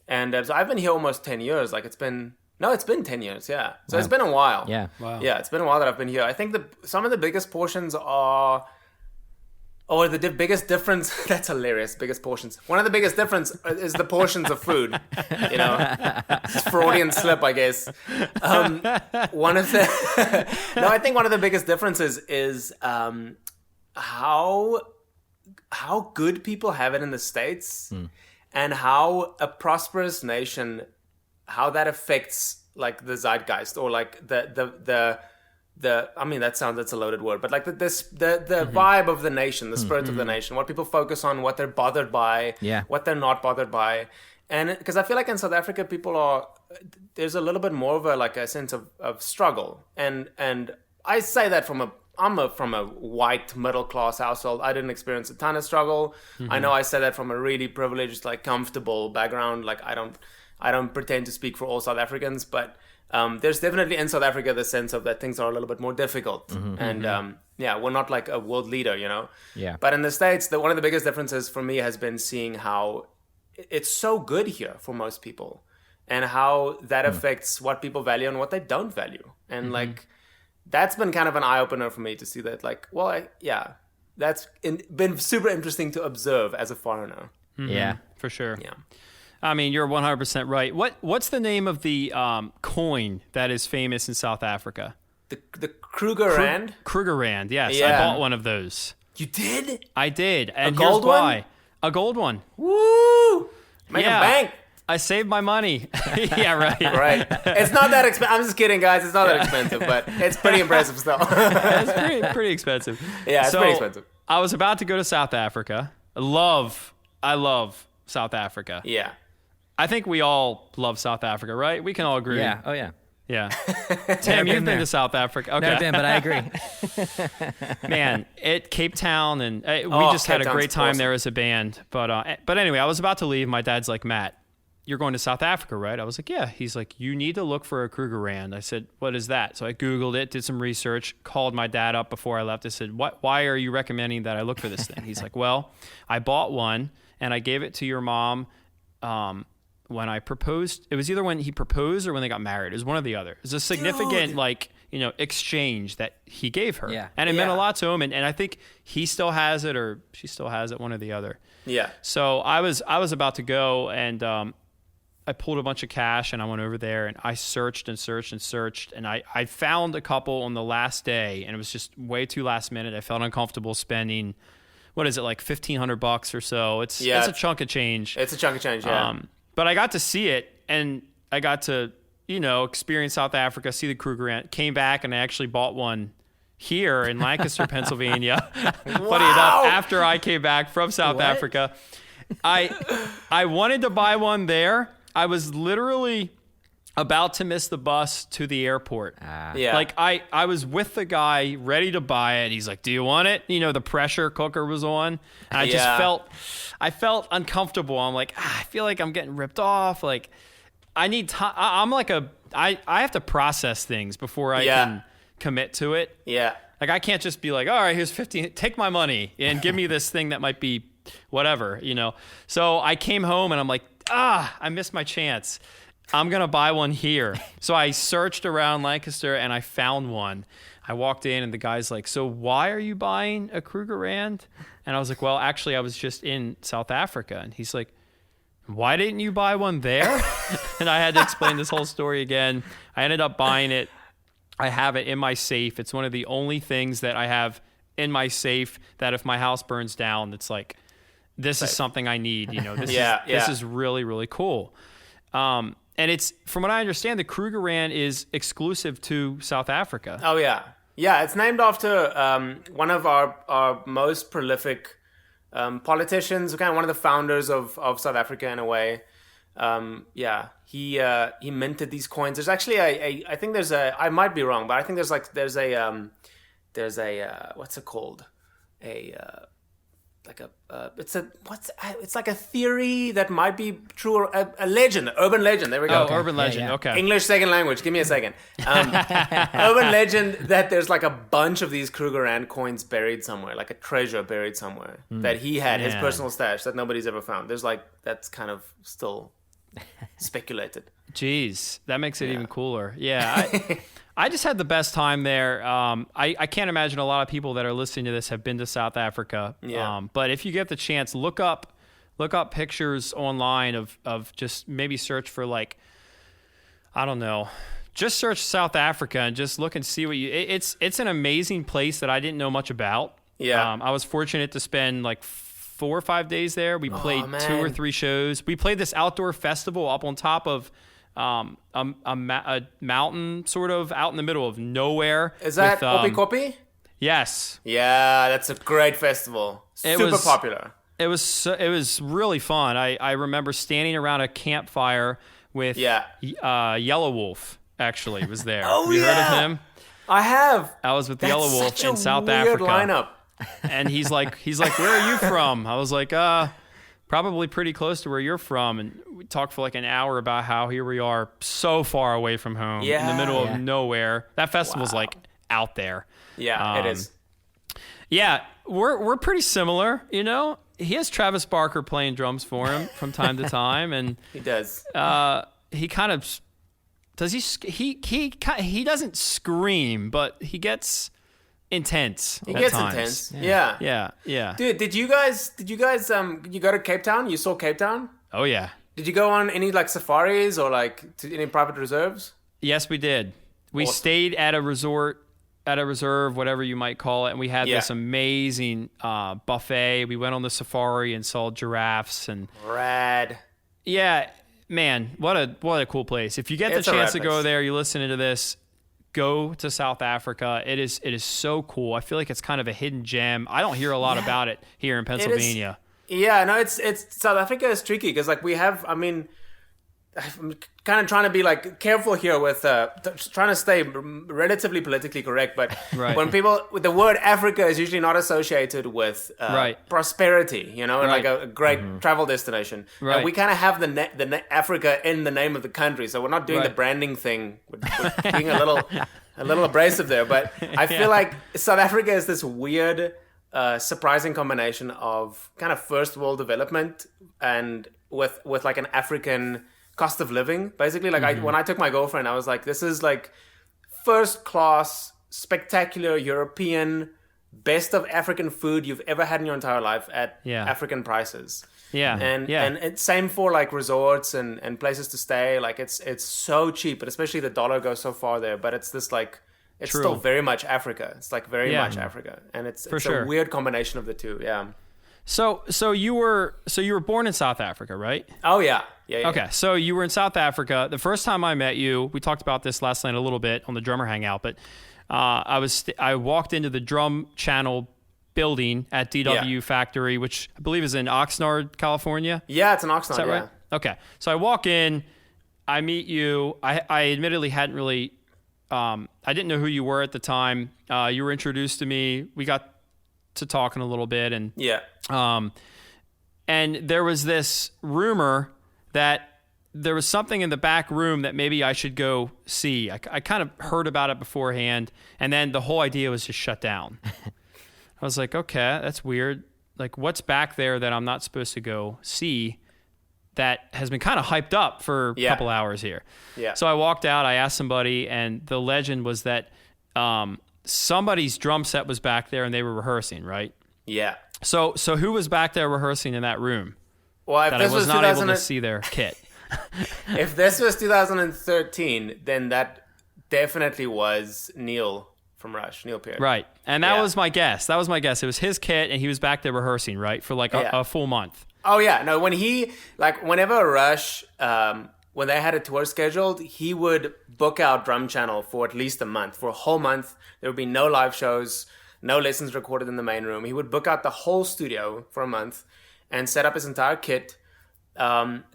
And so I've been here almost 10 years. Like it's been 10 years, yeah. So it's been a while. Yeah. Wow. Yeah, it's been a while that I've been here. I think some of the biggest portions are, or the biggest difference, that's hilarious, biggest portions. One of the biggest difference is the portions of food, you know. It's Freudian slip, I guess. I think one of the biggest differences is how good people have it in the States and how a prosperous nation, how that affects like the zeitgeist or like the I mean that's a loaded word, but like the vibe of the nation, the spirit of the nation, what people focus on, what they're bothered by, what they're not bothered by. And because I feel like in South Africa there's a little bit more of a sense of struggle, and I say that I'm from a white middle class household. I didn't experience a ton of struggle. I know I say that from a really privileged, like comfortable background. Like I don't pretend to speak for all South Africans, but there's definitely in South Africa the sense of that things are a little bit more difficult, and we're not like a world leader, you know. Yeah. But in the States, one of the biggest differences for me has been seeing how it's so good here for most people, and how that affects what people value and what they don't value. And like, that's been kind of an eye opener for me to see that, like, well, that's been super interesting to observe as a foreigner. Yeah, for sure. Yeah. I mean, you're 100% right. What's the name of the coin that is famous in South Africa? The Kruger Rand? Kruger Rand, yes. Yeah. I bought one of those. You did? I did. And a gold here's why. one? A gold one. Woo! Make a bank. I saved my money. Yeah, right. Right. It's not that expensive. I'm just kidding, guys. It's not that expensive, but it's pretty impressive still. It's pretty expensive. Yeah, it's pretty expensive. I was about to go to South Africa. I love South Africa. Yeah. I think we all love South Africa, right? We can all agree. Yeah. Oh, yeah. Yeah. Tim, you've been to South Africa. Okay. Never been, but I agree. Man, Cape Town, and we just had a great time there as a band. But anyway, I was about to leave. My dad's like, Matt, you're going to South Africa, right? I was like, yeah. He's like, you need to look for a Kruger Rand. I said, what is that? So I Googled it, did some research, called my dad up before I left. I said, why are you recommending that I look for this thing? He's like, well, I bought one and I gave it to your mom when I proposed. It was either when he proposed or when they got married. It was one or the other. It was a significant, exchange that he gave her. Yeah. And it meant a lot to him. And I think he still has it or she still has it, one or the other. Yeah. So I was about to go, and I pulled a bunch of cash and I went over there and I searched and searched and searched. And I found a couple on the last day, and it was just way too last minute. I felt uncomfortable spending, what is it, like $1,500 or so. It's a chunk of change. It's a chunk of change, yeah. But I got to see it, and I got to, experience South Africa, see the Kruger Rand, came back, and I actually bought one here in Lancaster, Pennsylvania. Funny enough, after I came back from South Africa, I wanted to buy one there. I was literally about to miss the bus to the airport. Yeah. Like I was with the guy ready to buy it. He's like, do you want it? The pressure cooker was on. And I just felt uncomfortable. I'm like, I feel like I'm getting ripped off. Like I need time. I have to process things before I can commit to it. Yeah. Like I can't just be like, all right, here's 15, take my money and give me this thing that might be whatever, So I came home and I'm like, I missed my chance. I'm going to buy one here. So I searched around Lancaster and I found one. I walked in and the guy's like, so why are you buying a Kruger Rand? And I was like, well, actually, I was just in South Africa. And he's like, why didn't you buy one there? And I had to explain this whole story again. I ended up buying it. I have it in my safe. It's one of the only things that I have in my safe that if my house burns down, it's like, this is something I need. This is really, really cool. And it's, from what I understand, the Kruger Rand is exclusive to South Africa. Oh, yeah. Yeah, it's named after one of our most prolific politicians, kind of one of the founders of South Africa in a way. He minted these coins. There's actually I think there's I might be wrong, but I think there's a what's it called? It's like a theory that might be true, or a legend, urban legend. There we go. Oh, urban legend. Yeah. Okay. English second language. Give me a second. Urban legend that there's like a bunch of these Kruger Rand coins buried somewhere, like a treasure buried somewhere that he had, his personal stash that nobody's ever found. That's kind of still speculated. Jeez, that makes it even cooler. Yeah. I just had the best time there. I can't imagine a lot of people that are listening to this have been to South Africa. Yeah. But if you get the chance, look up pictures online of just maybe search for just search South Africa and just look and see it's an amazing place that I didn't know much about. Yeah. I was fortunate to spend 4 or 5 days there. We played 2 or 3 shows. We played this outdoor festival up on top of a mountain sort of out in the middle of nowhere. Is that Opi-Kopi? Yes. Yeah, that's a great festival. Super popular. It was really fun. I remember standing around a campfire with Yellow Wolf. Actually, was there. Oh, have you heard of him? I have. I was with Yellow Wolf in South Africa. Lineup. And he's like, where are you from? I was like, probably pretty close to where you're from. And we talked for an hour about how here we are so far away from home in the middle of nowhere. That festival's out there. Yeah, it is. Yeah, we're pretty similar, He has Travis Barker playing drums for him from time to time. And he does. kind of does he doesn't scream, but he gets intense. He gets times. Intense. Yeah. Dude, did you guys you go to Cape Town? You saw Cape Town? Oh yeah. Did you go on any like safaris or like to any private reserves? Yes, we did. We stayed at a resort, at a reserve, whatever you might call it, and we had this amazing buffet. We went on the safari and saw giraffes and rad. Yeah, man, what a cool place. If you get the chance to go there, you're listening to this, go to South Africa. It is so cool. I feel like it's kind of a hidden gem. I don't hear a lot about it here in Pennsylvania. Yeah, no, it's South Africa is tricky because like we have, I mean, I'm kind of trying to be like careful here with trying to stay relatively politically correct, but when the word Africa is usually not associated with prosperity, you know, and like a great travel destination. Right. We kind of have the Africa in the name of the country, so we're not doing the branding thing. We're being a little abrasive there, but I feel like South Africa is this weird, surprising combination of kind of first world development and with like an African cost of living, basically. Like when I took my girlfriend, I was like, this is like first class, spectacular European, best of African food you've ever had in your entire life at African prices. And it's same for like resorts and places to stay. Like it's so cheap, but especially the dollar goes so far there. But it's this like it's still very much Africa. It's like very much Africa, and it's a weird combination of the two. Yeah. So you were born in South Africa, right? Oh yeah. Yeah. Okay, so you were in South Africa. The first time I met you, we talked about this last night a little bit on the drummer hangout, but I walked into the drum channel building at DW Factory, which I believe is in Oxnard, California. Yeah, it's in Oxnard. Is that right? Okay, so I walk in, I meet you. I admittedly hadn't really, I didn't know who you were at the time. You were introduced to me. We got to talking a little bit, and and there was this rumor that there was something in the back room that maybe I should go see. I kind of heard about it beforehand, and then the whole idea was just shut down. I was like, okay, that's weird. Like, what's back there that I'm not supposed to go see that has been kind of hyped up for a couple hours here? Yeah. So I walked out, I asked somebody, and the legend was that somebody's drum set was back there and they were rehearsing, right? Yeah. So who was back there rehearsing in that room? Well, if that this I was was not able to see their kit. If this was 2013, then that definitely was Neil from Rush, Neil Peart. Right. And that was my guess. It was his kit, and he was back there rehearsing, right, for like a full month. Oh, yeah. No, whenever Rush, when they had a tour scheduled, he would book out Drum Channel for at least a month. For a whole month, there would be no live shows, no lessons recorded in the main room. He would book out the whole studio for a month and set up his entire kit,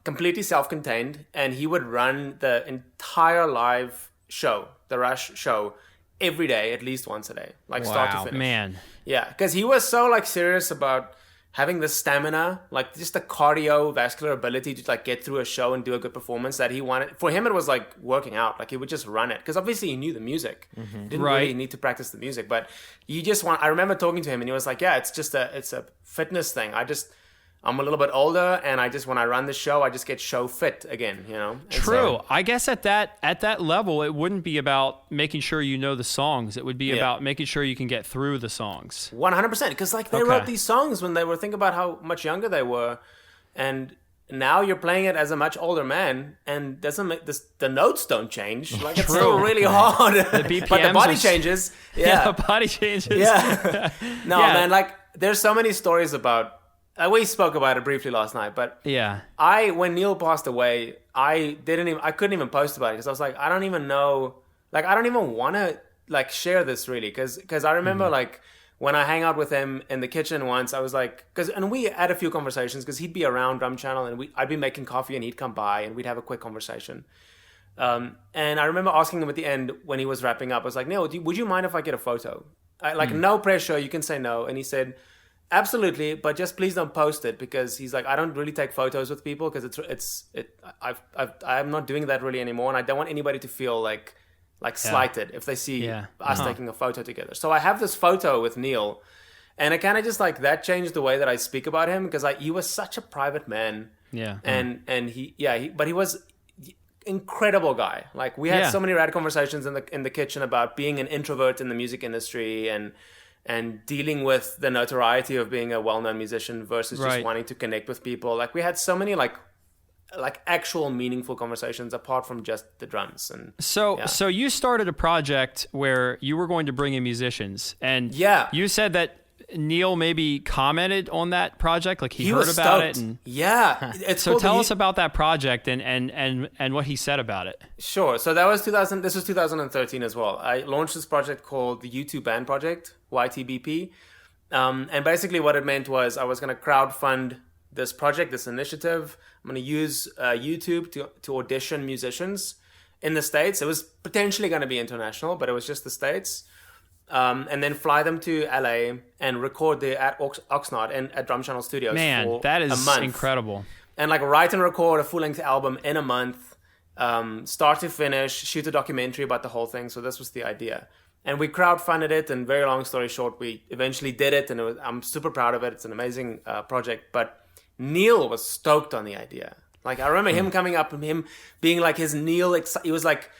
completely self-contained, and he would run the entire live show, the Rush show, every day, at least once a day, start to finish. Man. Yeah, because he was so serious about having the stamina, just the cardiovascular ability to get through a show and do a good performance that he wanted. For him, it was like working out. He would just run it because obviously he knew the music. Mm-hmm. He didn't really need to practice the music, but you just want. I remember talking to him and he was like, "Yeah, it's a fitness thing. I'm a little bit older, and when I run the show, I just get show fit again, you know." And True. I guess at that level, it wouldn't be about making sure you know the songs. It would be about making sure you can get through the songs. 100%. Because they wrote these songs when they were, think about how much younger they were, and now you're playing it as a much older man, and the notes don't change. It's still really hard. The BPMs but the body changes. Yeah, the body changes. Yeah. No, man. There's so many stories about. We spoke about it briefly last night, but when Neil passed away, I couldn't even post about it because I was like, I don't even know, I don't even want to share this really, because I remember when I hang out with him in the kitchen once, I was like, and we had a few conversations because he'd be around Drum Channel and I'd be making coffee and he'd come by and we'd have a quick conversation. And I remember asking him at the end when he was wrapping up, I was like, Neil, would you mind if I get a photo? No pressure, you can say no. And he said, absolutely, but just please don't post it, because he's like, I don't really take photos with people because I'm not doing that really anymore, and I don't want anybody to feel slighted if they see us taking a photo together. So I have this photo with Neil, and it kind of just that changed the way that I speak about him, because he was such a private man. Yeah, and he was incredible guy. Like we had so many rad conversations in the kitchen about being an introvert in the music industry and dealing with the notoriety of being a well-known musician versus just wanting to connect with people. Like we had so many like actual meaningful conversations apart from just the drums. And so you started a project where you were going to bring in musicians, and you said that Neil maybe commented on that project, like he heard about it. And so tell us about that project and what he said about it. Sure. So this was 2013 as well. I launched this project called the YouTube Band Project, YTBP. And basically what it meant was I was going to crowdfund this project, this initiative. I'm going to use YouTube to audition musicians in the States. It was potentially going to be international, but it was just the States. And then fly them to LA and record there at Oxnard and at Drum Channel Studios for that is a month. Incredible. And like write and record a full-length album in a month, start to finish, shoot a documentary about the whole thing. So this was the idea. And we crowdfunded it, and very long story short, we eventually did it, and I'm super proud of it. It's an amazing project. But Neil was stoked on the idea. Like I remember him coming up and him being like he was like,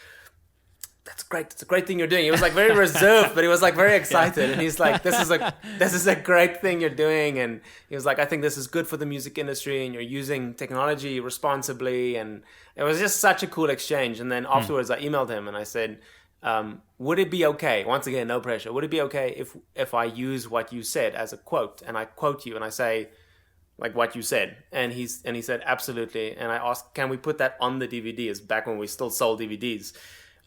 that's great. It's a great thing you're doing. He was like very reserved, but he was like very excited. And he's like, this is a great thing you're doing. And he was like, I think this is good for the music industry and you're using technology responsibly. And it was just such a cool exchange. And then afterwards I emailed him and I said, would it be okay? Once again, no pressure. Would it be okay if I use what you said as a quote and I quote you and I say like what you said? And he said, absolutely. And I asked, can we put that on the DVD? It's back when we still sold DVDs.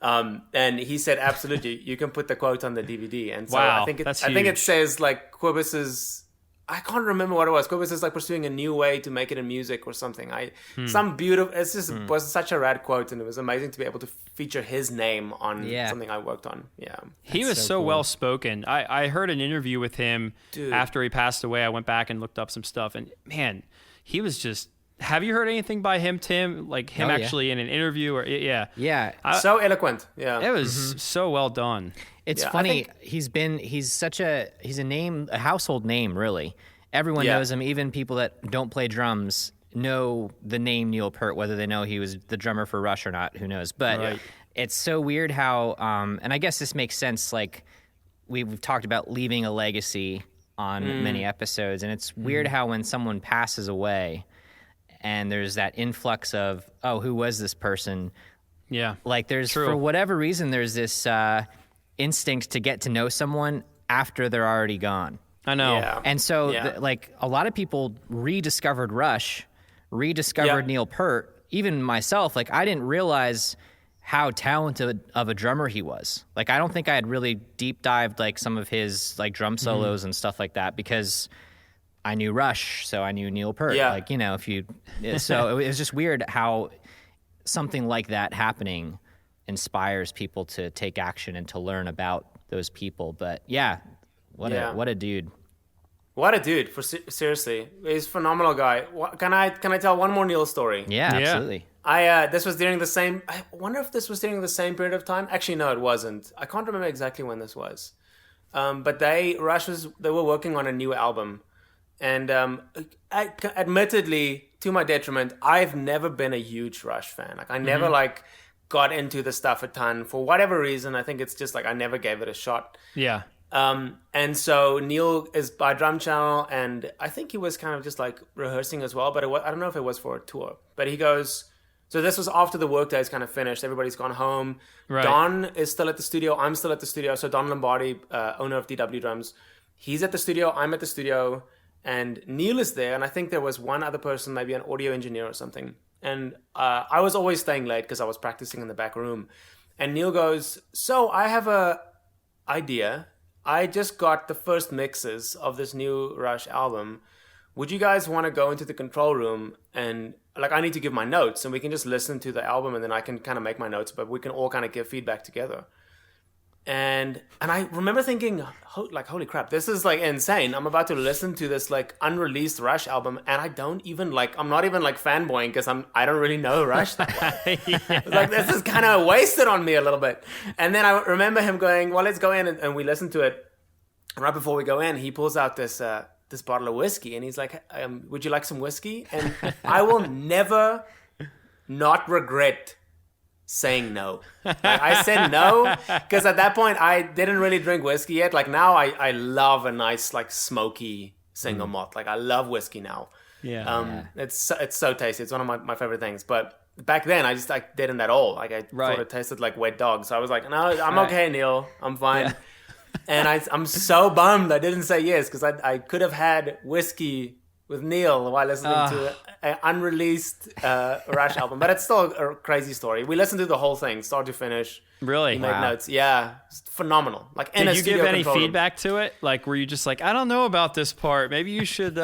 And he said, absolutely, you can put the quote on the DVD. And so I think it says like Kobus I can't remember what it was. Kobus is like pursuing a new way to make it in music or something. It's just was such a rad quote, and it was amazing to be able to feature his name on something I worked on. Yeah, he was so cool. Well spoken. I heard an interview with him after he passed away. I went back and looked up some stuff, and man, he was just. Have you heard anything by him, Tim? Like him actually in an interview or so eloquent. Yeah, it was so well done. It's funny. He's a household name, really. Everyone knows him. Even people that don't play drums know the name Neil Peart, whether they know he was the drummer for Rush or not. Who knows? But it's so weird how, and I guess this makes sense. Like we've talked about leaving a legacy on many episodes, and it's weird how when someone passes away. And there's that influx of, who was this person? Yeah. Like for whatever reason, there's this instinct to get to know someone after they're already gone. I know. Yeah. And so like a lot of people rediscovered Rush, rediscovered Neil Peart, even myself. Like I didn't realize how talented of a drummer he was. Like I don't think I had really deep dived like some of his like drum solos and stuff like that because I knew Rush, so I knew Neil Peart. Yeah. Like, so it was just weird how something like that happening inspires people to take action and to learn about those people. But what a dude. What a dude! Seriously, he's a phenomenal guy. Can I tell one more Neil story? Yeah, absolutely. This was during the same. I wonder if this was during the same period of time. Actually, no, it wasn't. I can't remember exactly when this was. But they were working on a new album. And admittedly, to my detriment, I've never been a huge Rush fan. Like I never got into the stuff a ton for whatever reason. I think it's just like I never gave it a shot. Yeah. And so Neil is by Drum Channel, and I think he was kind of just like rehearsing as well. But I don't know if it was for a tour. But he goes. So this was after the workday is kind of finished. Everybody's gone home. Right. Don is still at the studio. I'm still at the studio. So Don Lombardi, owner of DW Drums, he's at the studio. I'm at the studio. And Neil is there, and I think there was one other person, maybe an audio engineer or something. And I was always staying late because I was practicing in the back room. And Neil goes, so I have a idea. I just got the first mixes of this new Rush album. Would you guys want to go into the control room and like I need to give my notes, and we can just listen to the album, and then I can kind of make my notes, but we can all kind of give feedback together. And I remember thinking, holy crap, this is like insane. I'm about to listen to this like unreleased Rush album, and I'm not even like fanboying because I don't really know Rush that well. Like this is kind of wasted on me a little bit. And then I remember him going, well, let's go in, and we listen to it. And right before we go in, he pulls out this bottle of whiskey, and he's like, would you like some whiskey? And I will never not regret saying no. Like, I said no because at that point I didn't really drink whiskey yet. Like now I love a nice like smoky single malt. Like I love whiskey now. It's so tasty. It's one of my favorite things. But back then I just like didn't at all. Like I thought it tasted like wet dog. So I was like, no, I'm okay, Neil. I'm fine. Yeah. And I'm so bummed I didn't say yes because I could have had whiskey with Neil while listening to an unreleased Rush album. But it's still a crazy story. We listened to the whole thing, start to finish. Really? He made notes. Yeah. It's phenomenal. Like, did you give any feedback to it? Like, were you just like, I don't know about this part. Maybe you should...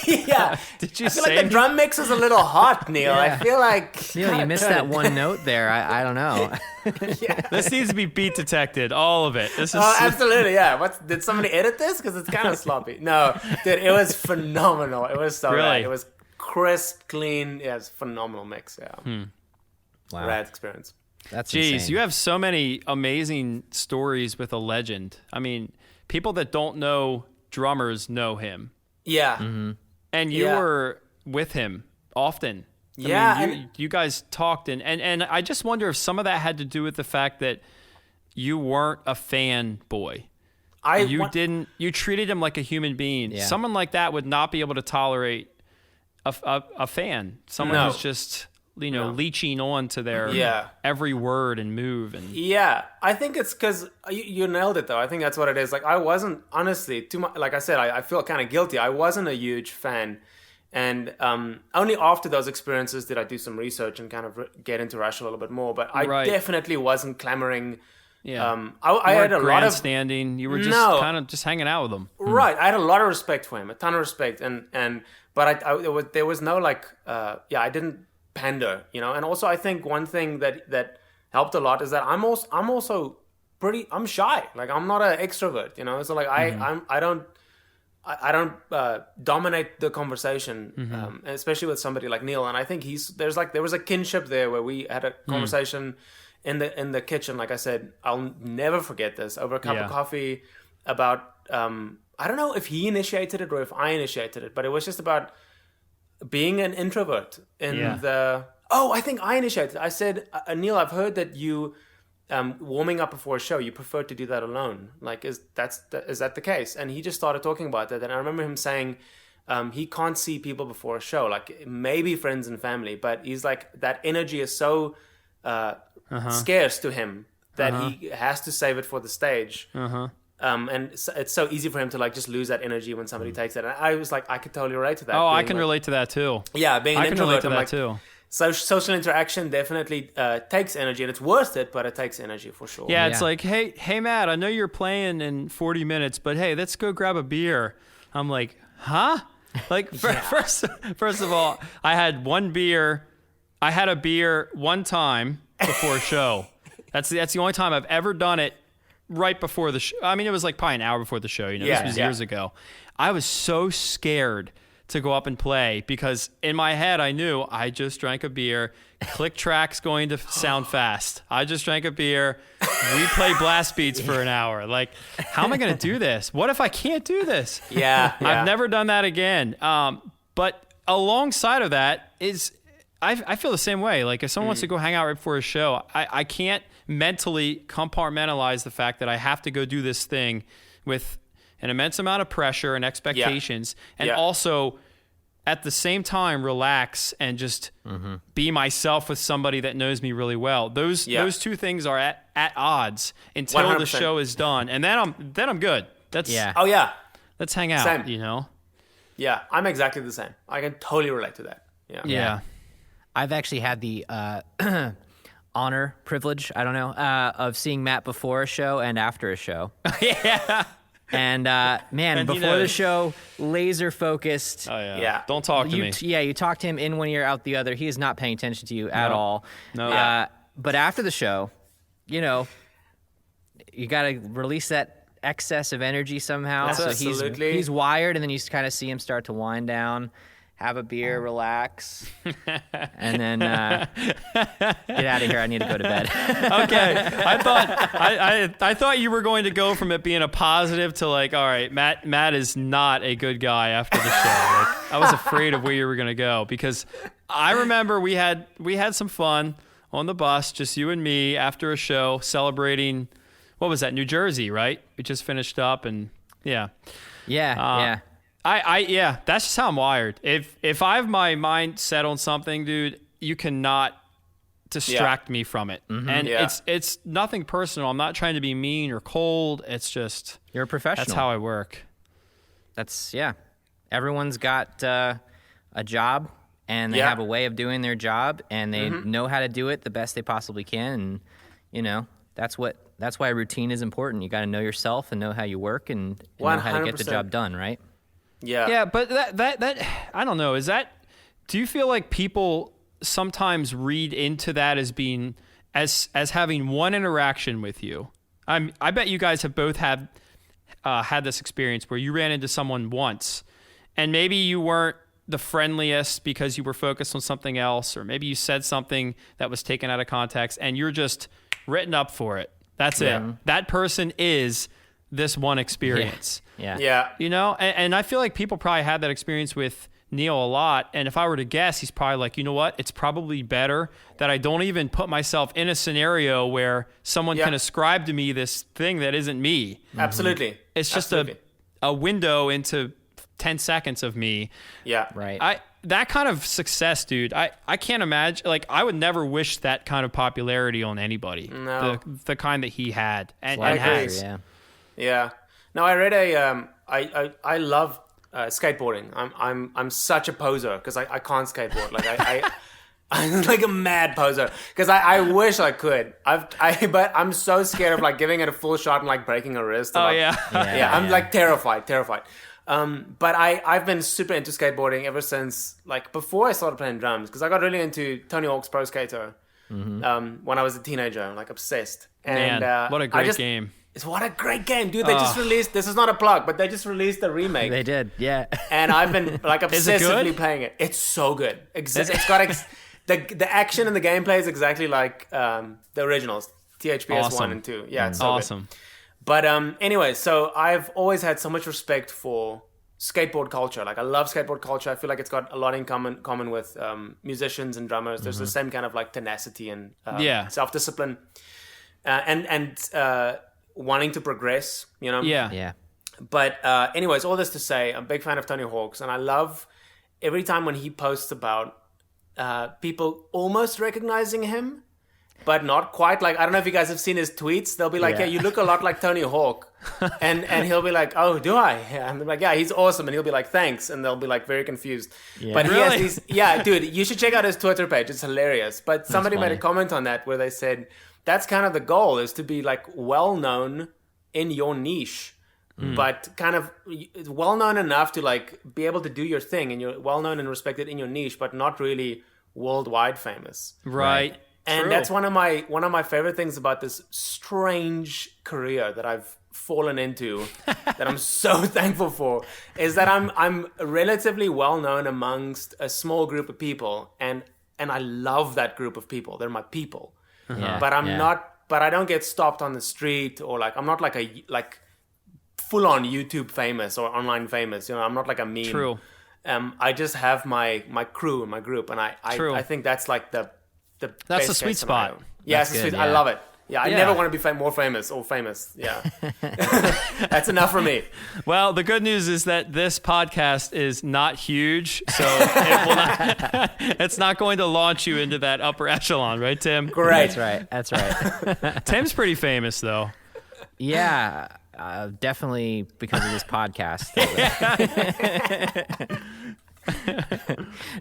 Yeah. Did you I feel like the drum mix is a little hot, Neil. I feel like... Neil, you missed that one note there. I don't know. This needs to be beat detected. All of it. This is absolutely, yeah. Did somebody edit this? Because it's kind of sloppy. No, dude, it was phenomenal. It was so rad. It was crisp, clean. Yeah, it's a phenomenal mix. Yeah. Wow. Rad experience. That's Jeez, insane. you have so many amazing stories with a legend. I mean, people that don't know drummers know him. Yeah. Mm-hmm. And you were with him often. I mean, you guys talked, and I just wonder if some of that had to do with the fact that you weren't a fanboy. You treated him like a human being. Yeah. Someone like that would not be able to tolerate a fan. Someone who's just leeching on to their every word and move. And I think it's because you nailed it though. I think that's what it is. Like I wasn't honestly too much. Like I said, I feel kind of guilty. I wasn't a huge fan. And only after those experiences did I do some research and kind of get into Rush a little bit more. But I definitely wasn't clamoring. Yeah, I had a lot of grandstanding. You were just kind of just hanging out with them, right? I had a lot of respect for him, a ton of respect, but there was no like, I didn't pander, And also, I think one thing that helped a lot is that I'm also I'm shy. Like I'm not an extrovert, So like I don't dominate the conversation, especially with somebody like Neil. And I think there was a kinship there where we had a conversation in the kitchen. Like I said, I'll never forget this, over a cup of coffee about, I don't know if he initiated it or if I initiated it, but it was just about being an introvert I think I initiated it. I said, Neil, I've heard that you, warming up before a show, you prefer to do that alone. Like, is that the case? And he just started talking about that. And I remember him saying he can't see people before a show, like maybe friends and family, but he's like, that energy is so scarce to him that he has to save it for the stage. And it's so easy for him to like just lose that energy when somebody takes it. And I was like, I could totally relate to that. Oh, I can relate to that too. Yeah, being an introvert, I can relate to that too. So social interaction definitely takes energy, and it's worth it, but it takes energy for sure. Yeah, it's like, hey, Matt, I know you're playing in 40 minutes, but hey, let's go grab a beer. I'm like, huh? Like, first of all, I had one beer. I had a beer one time before a show. That's the only time I've ever done it right before the show. I mean, it was like probably an hour before the show. This was years ago. I was so scared to go up and play because in my head I knew I just drank a beer. Click track's going to sound fast. I just drank a beer. We play blast beats for an hour. Like, how am I going to do this? What if I can't do this? Yeah. I've never done that again. But alongside of that is, I feel the same way. Like if someone wants to go hang out right before a show, I can't mentally compartmentalize the fact that I have to go do this thing with an immense amount of pressure and expectations, and also at the same time relax and just be myself with somebody that knows me really well. Those two things are at odds until 100%. The show is done, and then I'm good. Let's hang out. Same. Yeah, I'm exactly the same. I can totally relate to that. Yeah. I've actually had the honor, privilege, I don't know, of seeing Matt before a show and after a show. Yeah. And man, before the show, laser focused. Oh yeah. Don't talk to me. You talk to him in one ear, out the other. He is not paying attention to you at all. No. But after the show, you got to release that excess of energy somehow. Absolutely. So he's wired, and then you kind of see him start to wind down, have a beer, relax, and then get out of here. I need to go to bed. Okay, I thought you were going to go from it being a positive to like, all right, Matt is not a good guy after the show. Like, I was afraid of where you were going to go because I remember we had some fun on the bus, just you and me after a show celebrating, what was that, New Jersey, right? We just finished up and yeah. Yeah. That's just how I'm wired. If I have my mind set on something, dude, you cannot distract me from it. Mm-hmm. And it's nothing personal. I'm not trying to be mean or cold. It's just you're a professional. That's how I work. Everyone's got a job and they have a way of doing their job and they know how to do it the best they possibly can. And that's why routine is important. You got to know yourself and know how you work and know how to get the job done, right? Yeah, but that I don't know. Do you feel like people sometimes read into that as being as having one interaction with you? I bet you guys have both had this experience where you ran into someone once, and maybe you weren't the friendliest because you were focused on something else, or maybe you said something that was taken out of context, and you're just written up for it. That's it. That person is this one experience. Yeah. And I feel like people probably had that experience with Neil a lot. And if I were to guess, he's probably like, you know what? It's probably better that I don't even put myself in a scenario where someone can ascribe to me this thing that isn't me. Absolutely. It's just a window into 10 seconds of me. Yeah. Right. That kind of success, dude, I can't imagine. Like, I would never wish that kind of popularity on anybody. No. The kind that he had and has. Yeah. No, I read I love skateboarding. I'm such a poser because I can't skateboard. Like I'm like a mad poser because I wish I could. But I'm so scared of like giving it a full shot and like breaking a wrist. I'm like terrified. But I've been super into skateboarding ever since, like, before I started playing drums, because I got really into Tony Hawk's Pro Skater when I was a teenager, like obsessed. And what a great game. What a great game, dude. They just released, this is not a plug, but they just released a remake. They did, yeah. And I've been like obsessively playing it. It's so good. It's got the action and the gameplay is exactly like the originals, THPS 1 and 2. Yeah, it's so awesome. Good. But anyway, so I've always had so much respect for skateboard culture. Like, I love skateboard culture. I feel like it's got a lot in common with musicians and drummers. There's the same kind of like tenacity and self-discipline and wanting to progress, you know? Yeah. But anyways, all this to say, I'm a big fan of Tony Hawk's, and I love every time when he posts about people almost recognizing him, but not quite. Like, I don't know if you guys have seen his tweets. They'll be like, yeah, you look a lot like Tony Hawk. and he'll be like, oh, do I? And I'm like, yeah, he's awesome. And he'll be like, thanks. And they'll be like very confused. Yeah. But really? he has these, dude, you should check out his Twitter page. It's hilarious. But somebody made a comment on that where they said, that's kind of the goal, is to be like well-known in your niche. But kind of well-known enough to like be able to do your thing, and you're well-known and respected in your niche, but not really worldwide famous. Right. And True. that's one of my favorite things about this strange career that I've fallen into, that I'm so thankful for, is that I'm relatively well known amongst a small group of people, and I love that group of people. They're my people. But I don't get stopped on the street, or like I'm not like a full on YouTube famous or online famous. You know, I'm not like a meme. True. I just have my crew and my group, and I think that's like that's the sweet spot. Yeah, it's sweet. I love it. Yeah, I never want to be more famous or famous. Yeah. That's enough for me. Well, the good news is that this podcast is not huge, so it's not going to launch you into that upper echelon, right, Tim? Great. That's right. Tim's pretty famous, though. Yeah, definitely because of this podcast.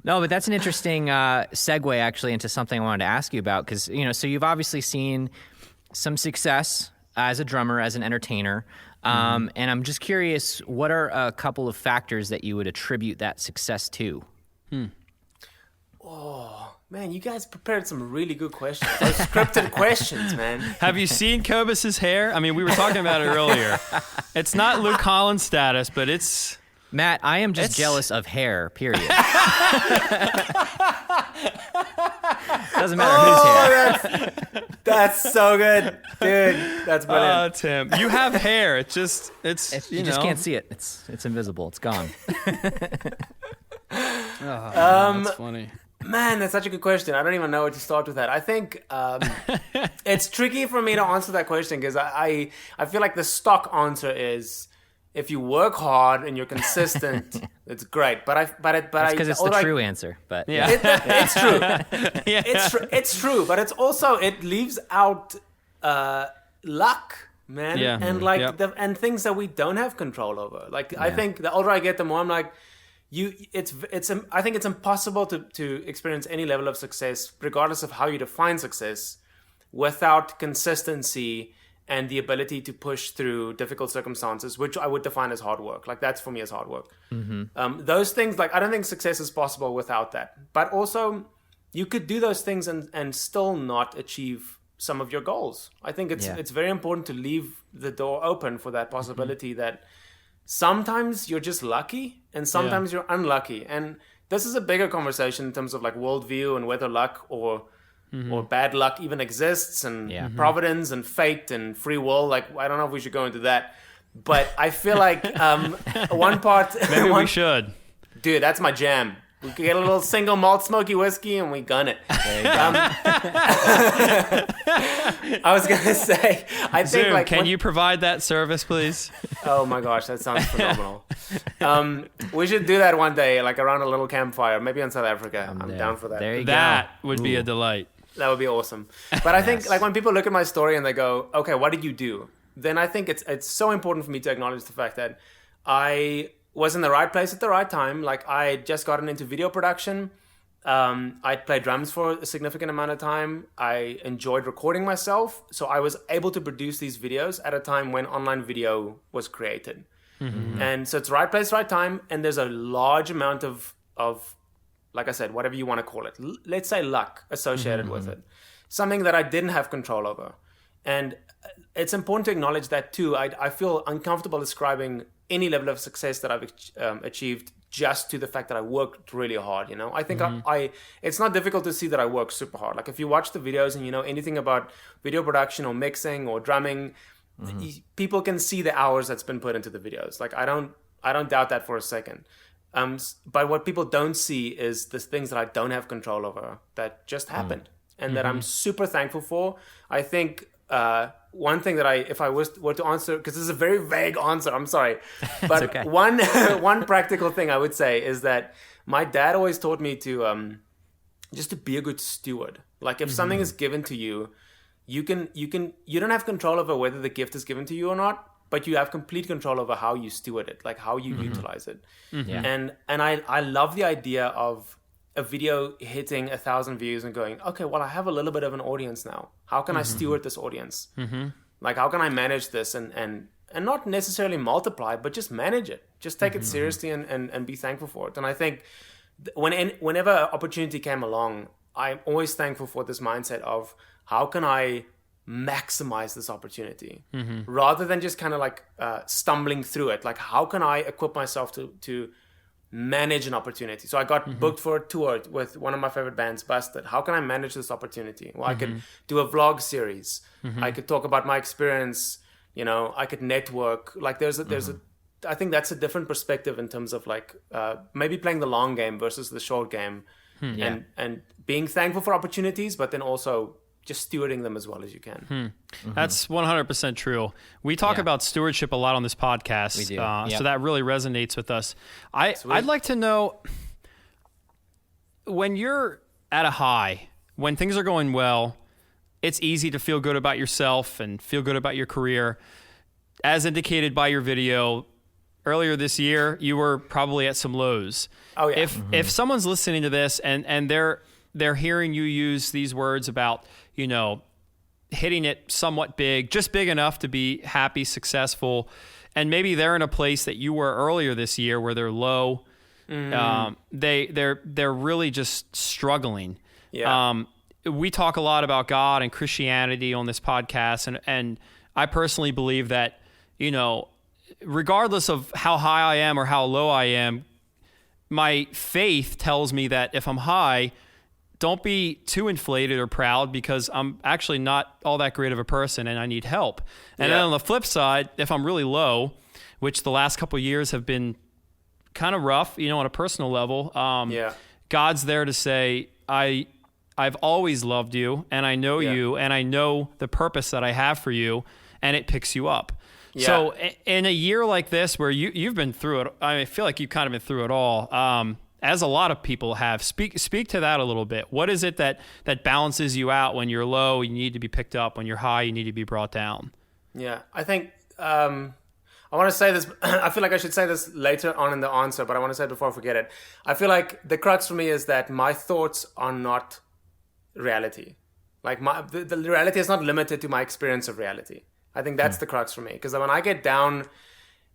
No, but that's an interesting segue actually into something I wanted to ask you about, because so you've obviously seen some success as a drummer, as an entertainer, and I'm just curious, what are a couple of factors that you would attribute that success to? Oh man, you guys prepared some really good questions. Those scripted questions, man. Have you seen Kobus's hair? I mean, we were talking about it earlier. It's not Luke Collins status, but it's... Matt, I am just jealous of hair, period. Doesn't matter whose hair. That's so good. Dude, that's brilliant. Tim, you have hair. It's you just can't see it. It's invisible. It's gone. That's funny. Man, that's such a good question. I don't even know where to start with that. I think it's tricky for me to answer that question because I feel like the stock answer is if you work hard and you're consistent, it's great. That's because it's the true answer. But it's true. It's true. But it's also it leaves out luck, man, and and things that we don't have control over. Like I think the older I get, the more I'm like. I think it's impossible to experience any level of success, regardless of how you define success, without consistency and the ability to push through difficult circumstances, which I would define as hard work. Like that's for me as hard work. Mm-hmm. Those things, like I don't think success is possible without that. But also, you could do those things and still not achieve some of your goals. I think it's very important to leave the door open for that possibility that sometimes you're just lucky and sometimes you're unlucky. And this is a bigger conversation in terms of like worldview and whether luck or bad luck even exists and providence and fate and free will. Like, I don't know if we should go into that, but I feel like one part... Maybe we should. Dude, that's my jam. We could get a little single malt smoky whiskey and we gun it. There you go. I was going to say, I think Zoom, can you provide that service, please? Oh my gosh, that sounds phenomenal. We should do that one day, like around a little campfire, maybe in South Africa. I'm down for that. There you go. That would be a delight. That would be awesome. But I think like when people look at my story and they go, okay, what did you do? Then I think it's so important for me to acknowledge the fact that I was in the right place at the right time. Like I had just gotten into video production. I'd played drums for a significant amount of time. I enjoyed recording myself. So I was able to produce these videos at a time when online video was created. Mm-hmm. And so it's right place, right time. And there's a large amount of like I said, whatever you want to call it. Let's say luck associated with it. Something that I didn't have control over. And it's important to acknowledge that too. I feel uncomfortable ascribing any level of success that I've achieved just to the fact that I worked really hard, you know? I think it's not difficult to see that I work super hard. Like if you watch the videos and you know anything about video production or mixing or drumming, people can see the hours that's been put into the videos. Like I don't doubt that for a second. But what people don't see is the things that I don't have control over that just happened and that I'm super thankful for. I think one thing that if I were to answer, because this is a very vague answer, I'm sorry, but okay. one practical thing I would say is that my dad always taught me to just to be a good steward. Like if something is given to you, you don't have control over whether the gift is given to you or not, but you have complete control over how you steward it, like how you utilize it. And I love the idea of a video hitting 1,000 views and going, okay, well, I have a little bit of an audience now. How can I steward this audience? Like, how can I manage this and not necessarily multiply, but just manage it. Just take it seriously and be thankful for it. And I think whenever opportunity came along, I'm always thankful for this mindset of how can I maximize this opportunity rather than just kind of like stumbling through it. Like, how can I equip myself to manage an opportunity? So I got booked for a tour with one of my favorite bands, Busted. How can I manage this opportunity? Well, I could do a vlog series. I could talk about my experience. You know, I could network. Like there's a I think that's a different perspective in terms of like maybe playing the long game versus the short game and being thankful for opportunities, but then also just stewarding them as well as you can. That's 100% true. We talk about stewardship a lot on this podcast. We do. So that really resonates with us. I'd like to know, when you're at a high, when things are going well, it's easy to feel good about yourself and feel good about your career. As indicated by your video, earlier this year, you were probably at some lows. Oh, yeah. If someone's listening to this and they're hearing you use these words about, you know, hitting it somewhat big, just big enough to be happy, successful, and maybe they're in a place that you were earlier this year where they're low. They're really just struggling. Yeah. We talk a lot about God and Christianity on this podcast, and I personally believe that, you know, regardless of how high I am or how low I am, my faith tells me that if I'm high, don't be too inflated or proud, because I'm actually not all that great of a person and I need help. And then on the flip side, if I'm really low, which the last couple of years have been kind of rough, you know, on a personal level, God's there to say, I've always loved you, and I know you, and I know the purpose that I have for you, and it picks you up. Yeah. So in a year like this where you've been through it, I feel like you've kind of been through it all, as a lot of people have. Speak to that a little bit. What is it that balances you out when you're low, you need to be picked up, when you're high, you need to be brought down? Yeah, I think I want to say this. I feel like I should say this later on in the answer, but I want to say it before I forget it. I feel like the crux for me is that my thoughts are not reality. Like the reality is not limited to my experience of reality. I think that's the crux for me, because when I get down,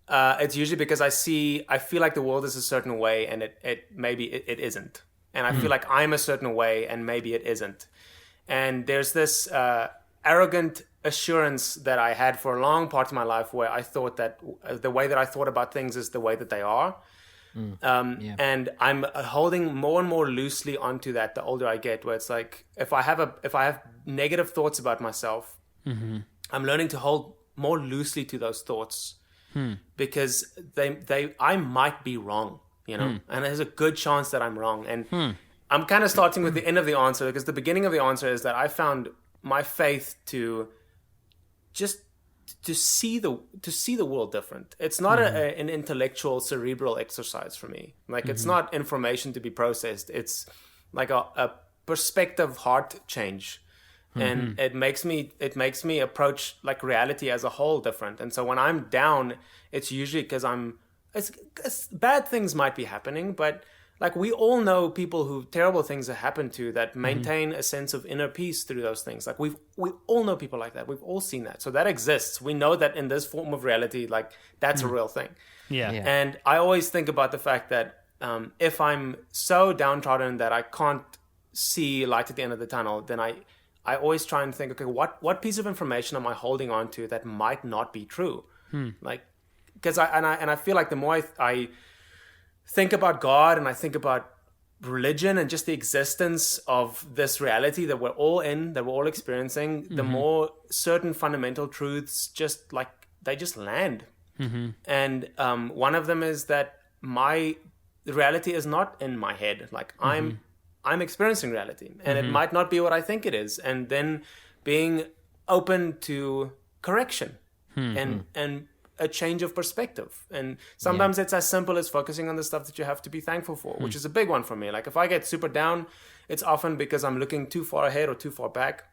it's usually because I feel like the world is a certain way, and maybe it isn't, and I feel like I'm a certain way, and maybe it isn't, and there's this arrogant assurance that I had for a long part of my life, where I thought that the way that I thought about things is the way that they are. And I'm holding more and more loosely onto that the older I get, where it's like if I have negative thoughts about myself, I'm learning to hold more loosely to those thoughts, because I might be wrong, and there's a good chance that I'm wrong. And I'm kind of starting with the end of the answer, because the beginning of the answer is that I found my faith to just to see the world different. It's not an intellectual, cerebral exercise for me. Like it's not information to be processed. It's like a perspective heart change. And it makes me approach like reality as a whole different. And so when I'm down, it's usually because it's bad things might be happening, but like we all know people who terrible things have happened to that maintain a sense of inner peace through those things. Like we all know people like that. We've all seen that. So that exists. We know that in this form of reality, like that's a real thing. Yeah. And I always think about the fact that if I'm so downtrodden that I can't see light at the end of the tunnel, then I always try and think, okay, what piece of information am I holding on to that might not be true? Like, because I feel like the more I think about God and I think about religion and just the existence of this reality that we're all in, that we're all experiencing, the more certain fundamental truths just like they just land. And one of them is that the reality is not in my head. Like I'm experiencing reality, and it might not be what I think it is. And then being open to correction and a change of perspective. And sometimes it's as simple as focusing on the stuff that you have to be thankful for, which is a big one for me. Like if I get super down, it's often because I'm looking too far ahead or too far back.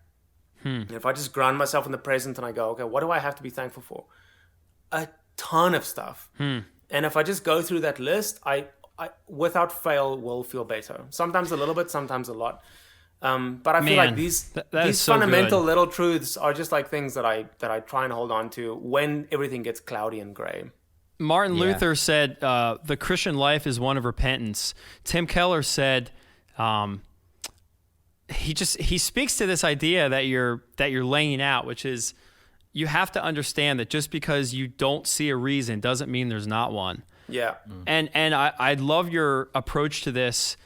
And if I just ground myself in the present and I go, okay, what do I have to be thankful for? A ton of stuff. And if I just go through that list, I without fail will feel better. Sometimes a little bit, sometimes a lot. But I feel like these fundamental little truths are just like things that I try and hold on to when everything gets cloudy and gray. Martin Luther said the Christian life is one of repentance. Tim Keller said he speaks to this idea that you're laying out, which is you have to understand that just because you don't see a reason doesn't mean there's not one. Yeah. And I love your approach to this.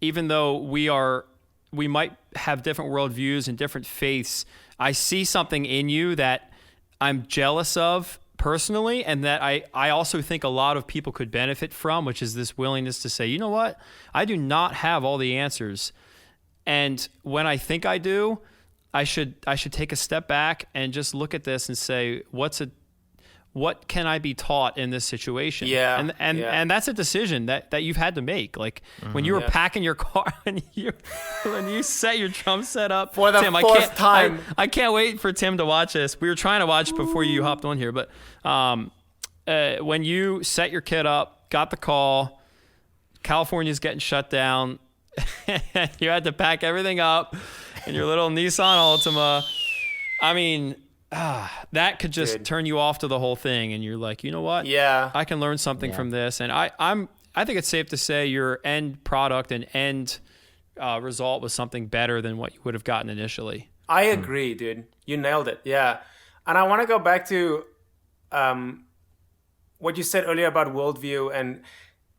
Even though we might have different worldviews and different faiths, I see something in you that I'm jealous of personally, and that I also think a lot of people could benefit from, which is this willingness to say, you know what, I do not have all the answers. And when I think I do, I should take a step back and just look at this and say, what can I be taught in this situation? Yeah. And that's a decision that you've had to make. Like when you were packing your car and when you set your drum set up for the fourth time. I can't wait for Tim to watch this. We were trying to watch before you hopped on here, but when you set your kit up, got the call, California's getting shut down, you had to pack everything up in your little Nissan Altima. I mean, that could just turn you off to the whole thing, and you're like, you know what? Yeah, I can learn something from this. And I think it's safe to say your end product and end result was something better than what you would have gotten initially. I agree, dude. You nailed it. Yeah, and I want to go back to what you said earlier about worldview. And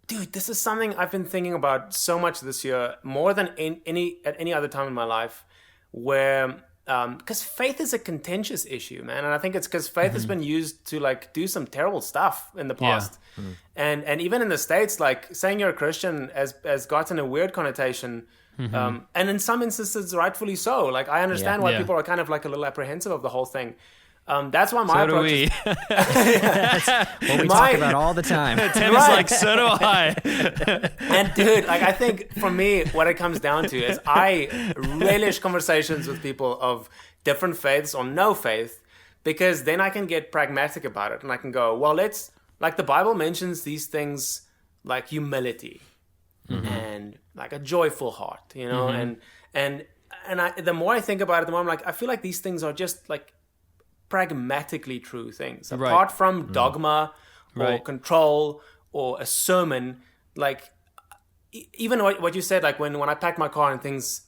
dude, this is something I've been thinking about so much this year, more than at any other time in my life, where because faith is a contentious issue, man, and I think it's because faith has been used to like do some terrible stuff in the past, and even in the States, like saying you're a Christian has gotten a weird connotation, and in some instances, rightfully so. Like I understand why people are kind of like a little apprehensive of the whole thing. That's why my approach is... That's what we talk about all the time. Tim is like, so do I. And dude, like I think for me, what it comes down to is I relish conversations with people of different faiths or no faith, because then I can get pragmatic about it and I can go, well, let's, like the Bible mentions these things like humility and like a joyful heart, you know, and the more I think about it, the more I'm like, I feel like these things are just like pragmatically true things apart from dogma or control or a sermon. Like even what you said, like when I packed my car and things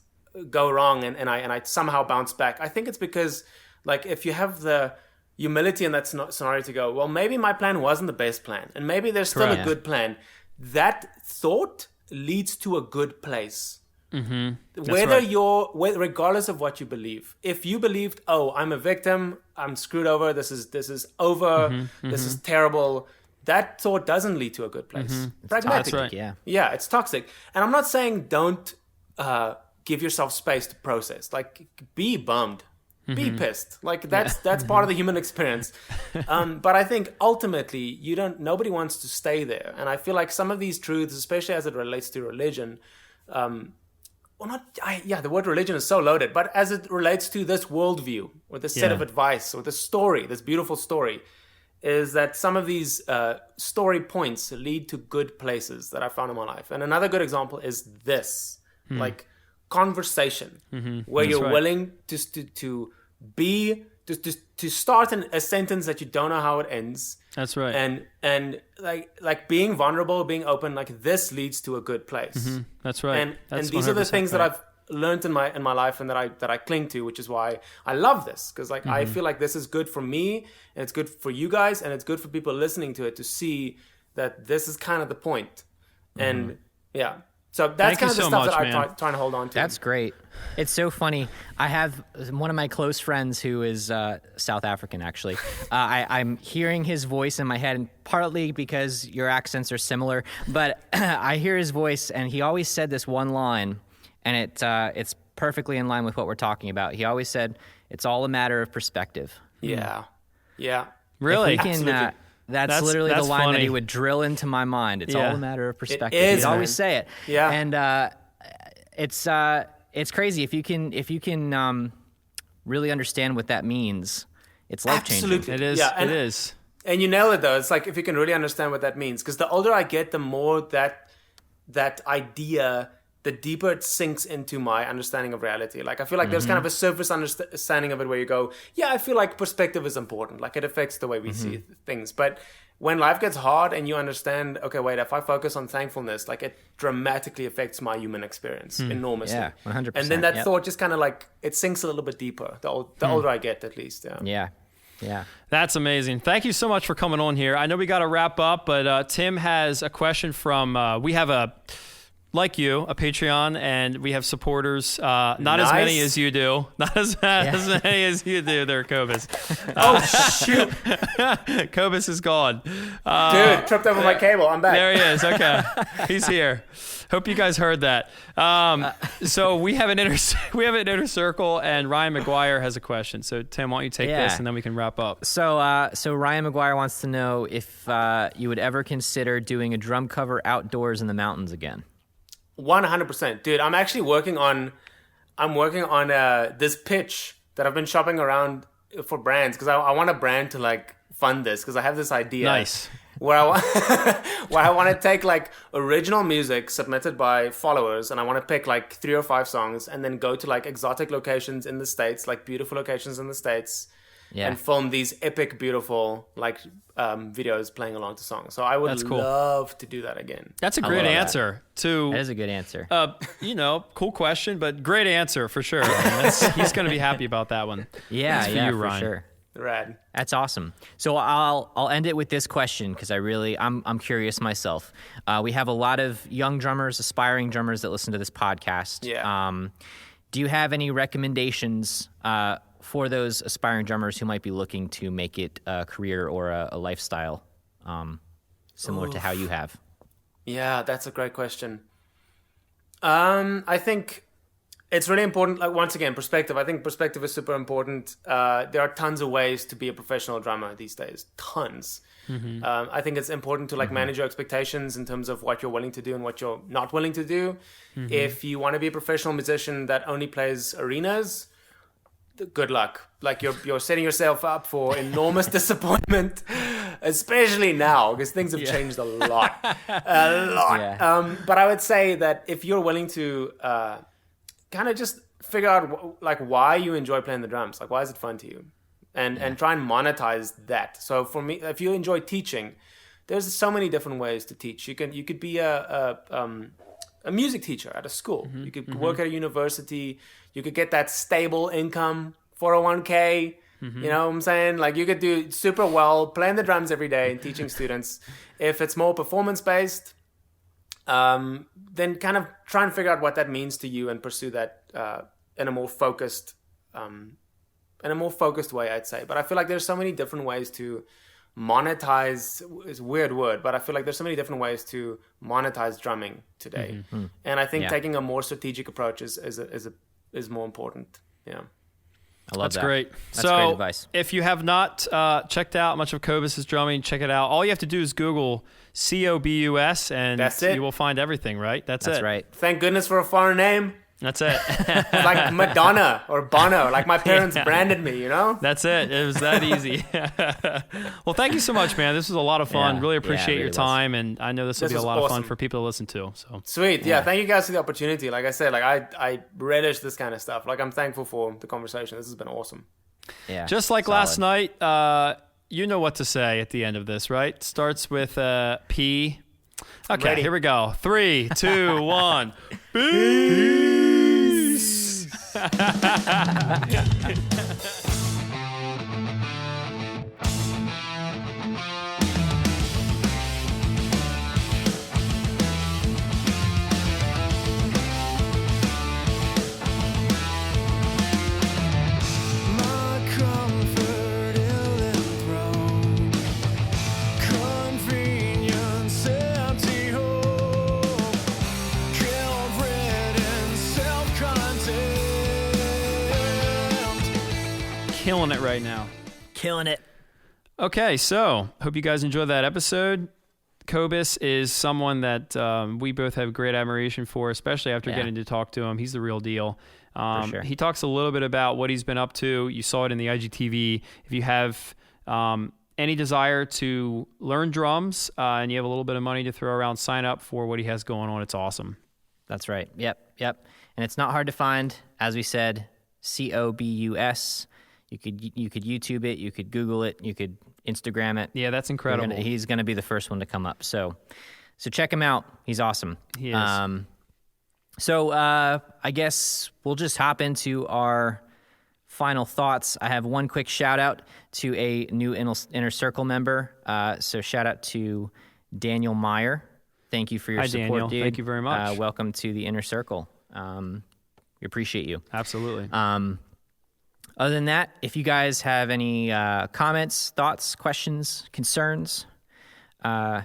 go wrong and I somehow bounce back, I think it's because like if you have the humility in that scenario to go, well, maybe my plan wasn't the best plan and maybe there's still a good plan, that thought leads to a good place. Regardless of what you believe, if you believed, oh, I'm a victim, I'm screwed over, this is over, this is terrible, that thought doesn't lead to a good place. Pragmatic. That's right. Yeah, it's toxic. And I'm not saying don't give yourself space to process. Like, be bummed, be pissed. Like that's part of the human experience. But I think ultimately nobody wants to stay there. And I feel like some of these truths, especially as it relates to religion, the word religion is so loaded, but as it relates to this worldview or this set of advice or this story, this beautiful story, is that some of these story points lead to good places that I found in my life. And another good example is this, like conversation, where you're willing to start a sentence that you don't know how it ends. That's right. And like being vulnerable, being open, like this leads to a good place. That's right. And these are the things that I've learned in my life and that I cling to, which is why I love this, because like I feel like this is good for me and it's good for you guys and it's good for people listening to it to see that this is kind of the point. And so that's kind of the stuff that I'm trying to hold on to. That's great. It's so funny. I have one of my close friends who is South African, actually. I'm hearing his voice in my head, and partly because your accents are similar, but I hear his voice, and he always said this one line, and it's perfectly in line with what we're talking about. He always said, it's all a matter of perspective. Yeah. Really? If we can, that's literally the line that he would drill into my mind. It's all a matter of perspective. He'd always say it. Yeah. And it's crazy if you can really understand what that means. It's life-changing. Absolutely. It is. Yeah, it is. And you nail it though. It's like if you can really understand what that means, because the older I get, the more that idea, the deeper it sinks into my understanding of reality. Like I feel like there's kind of a surface understanding of it where you go, yeah, I feel like perspective is important. Like it affects the way we see things. But when life gets hard and you understand, okay, wait, if I focus on thankfulness, like it dramatically affects my human experience enormously. Yeah, 100%. And then that thought just kind of like, it sinks a little bit deeper, the older I get at least. Yeah. That's amazing. Thank you so much for coming on here. I know we got to wrap up, but Tim has a question from, we have a Patreon, and we have supporers, not as many as you do. Not as many as you do there, Kobus. Oh, shoot. Kobus is gone. Dude, tripped over my cable. I'm back. There he is. Okay. He's here. Hope you guys heard that. So we have an inner circle, and Ryan McGuire has a question. So Tim, why don't you take this, and then we can wrap up. So Ryan McGuire wants to know if you would ever consider doing a drum cover outdoors in the mountains again. 100%, dude. I'm actually working on this pitch that I've been shopping around for brands, because I want a brand to like fund this, because I have this idea where I want to take like original music submitted by followers, and I want to pick like 3 or 5 songs and then go to like exotic locations in the States, like beautiful locations in the States, and film these epic, beautiful like videos playing along to songs. So I would love to do that again. That's a great answer. That is a good answer. Cool question, but great answer for sure. He's going to be happy about that one. Yeah, you, for Ryan. sure. Rad. That's awesome. So I'll end it with this question, because I'm curious myself. We have a lot of young drummers, aspiring drummers that listen to this podcast. Yeah. Do you have any recommendations for those aspiring drummers who might be looking to make it a career or a lifestyle, similar to how you have? Yeah, that's a great question. I think it's really important. Like, once again, perspective. I think perspective is super important. There are tons of ways to be a professional drummer these days. Tons. Mm-hmm. I think it's important to manage your expectations in terms of what you're willing to do and what you're not willing to do. Mm-hmm. If you want to be a professional musician that only plays arenas, good luck. Like, you're setting yourself up for enormous disappointment, especially now, because things have changed a lot. Yeah. But I would say that if you're willing to kind of just figure out why you enjoy playing the drums, why is it fun to you, and try and monetize that. So for me, if you enjoy teaching, there's so many different ways to teach. You could be a music teacher at a school. Mm-hmm. You could work at a university. You could get that stable income, 401k. Mm-hmm. You know what I'm saying? You could do super well playing the drums every day and teaching students. If it's more performance based, then kind of try and figure out what that means to you and pursue that in a more focused way, I'd say. But I feel like there's so many different ways to monetize. It's a weird word, but I feel like there's so many different ways to monetize drumming today. Mm-hmm. And I think taking a more strategic approach is more important. Yeah. I love that. Great. That's great advice. If you have not checked out much of Kobus's drumming, check it out. All you have to do is Google Cobus, and that's it. You will find everything, right? That's it. That's right. Thank goodness for a foreign name. That's it. Like Madonna or Bono, like my parents branded me, you know? That's it. It was that easy. Well, thank you so much, man. This was a lot of fun. Yeah, really appreciate your time, and I know this will be a lot of fun for people to listen to. So sweet. Yeah, thank you guys for the opportunity. Like I said, I relish this kind of stuff. I'm thankful for the conversation. This has been awesome. Yeah. Just like last night, you know what to say at the end of this, right? Starts with P. Okay, Ready. Here we go. 3, 2, 1. Peace. Killing it right now. Killing it. Okay, so hope you guys enjoyed that episode. Kobus is someone that we both have great admiration for, especially after getting to talk to him. He's the real deal. For sure. He talks a little bit about what he's been up to. You saw it in the IGTV. If you have any desire to learn drums and you have a little bit of money to throw around, sign up for what he has going on. It's awesome. That's right. Yep. And it's not hard to find. As we said, Cobus. You could YouTube it, you could Google it, you could Instagram it. Yeah, that's incredible. He's gonna be the first one to come up. So check him out. He's awesome. He is. So I guess we'll just hop into our final thoughts. I have one quick shout out to a new Inner Circle member. So shout out to Daniel Meyer. Thank you for your support, Daniel. dude. Thank you very much. Welcome to the Inner Circle. We appreciate you. Absolutely. Other than that, if you guys have any comments, thoughts, questions, concerns,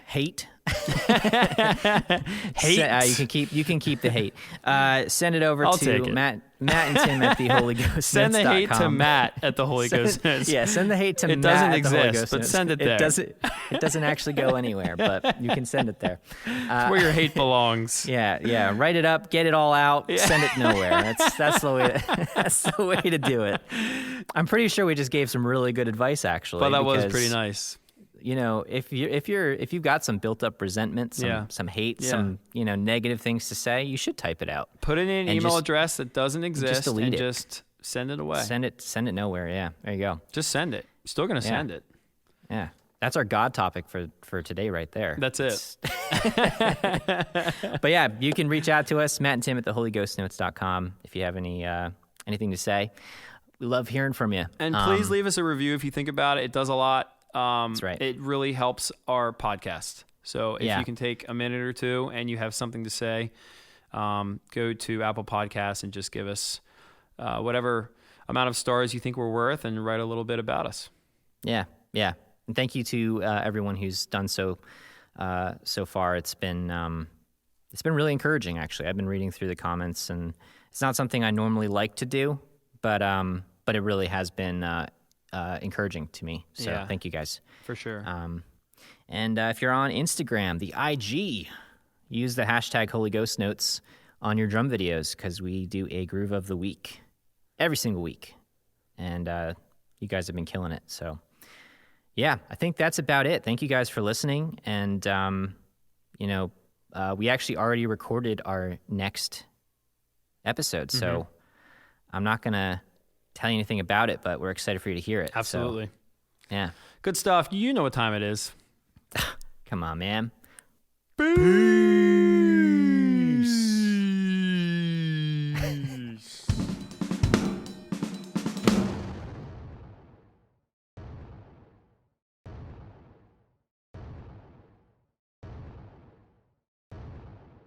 hate, you can keep the hate. Send it over to Matt and Tim at theholyghost. Send the hate to Matt at the Holy Ghost. Yeah, send the hate to Matt. It doesn't exist, at the Holy Ghost but send it there. It doesn't actually go anywhere, but you can send it there. It's where your hate belongs. Yeah. Write it up, get it all out, send it nowhere. That's the way. That's the way to do it. I'm pretty sure we just gave some really good advice, actually. Well, that was pretty nice. You know, if you've got some built up resentment, some hate, some negative things to say, you should type it out. Put it in an email address that doesn't exist, just delete and it. Just send it away. Send it nowhere. Yeah, there you go. Just send it. You're still gonna send it. Yeah, that's our God topic for today, right there. That's it. But yeah, you can reach out to us, Matt and Tim at theholyghostnotes.com, if you have anything to say. We love hearing from you. And please leave us a review if you think about it. It does a lot. That's right. It really helps our podcast. So if you can take a minute or two and you have something to say, go to Apple Podcasts and just give us whatever amount of stars you think we're worth, and write a little bit about us. Yeah. And thank you to everyone who's done so far. It's been really encouraging, actually. I've been reading through the comments, and it's not something I normally like to do, but it really has been encouraging to me. So thank you guys. For sure. And if you're on Instagram, the IG, use the hashtag Holy Ghost Notes on your drum videos, because we do a groove of the week every single week. And you guys have been killing it. So, yeah, I think that's about it. Thank you guys for listening. And, we actually already recorded our next episode. So I'm not going to tell you anything about it, but we're excited for you to hear it. Absolutely. So, yeah. Good stuff. You know what time it is. Come on, man. Peace.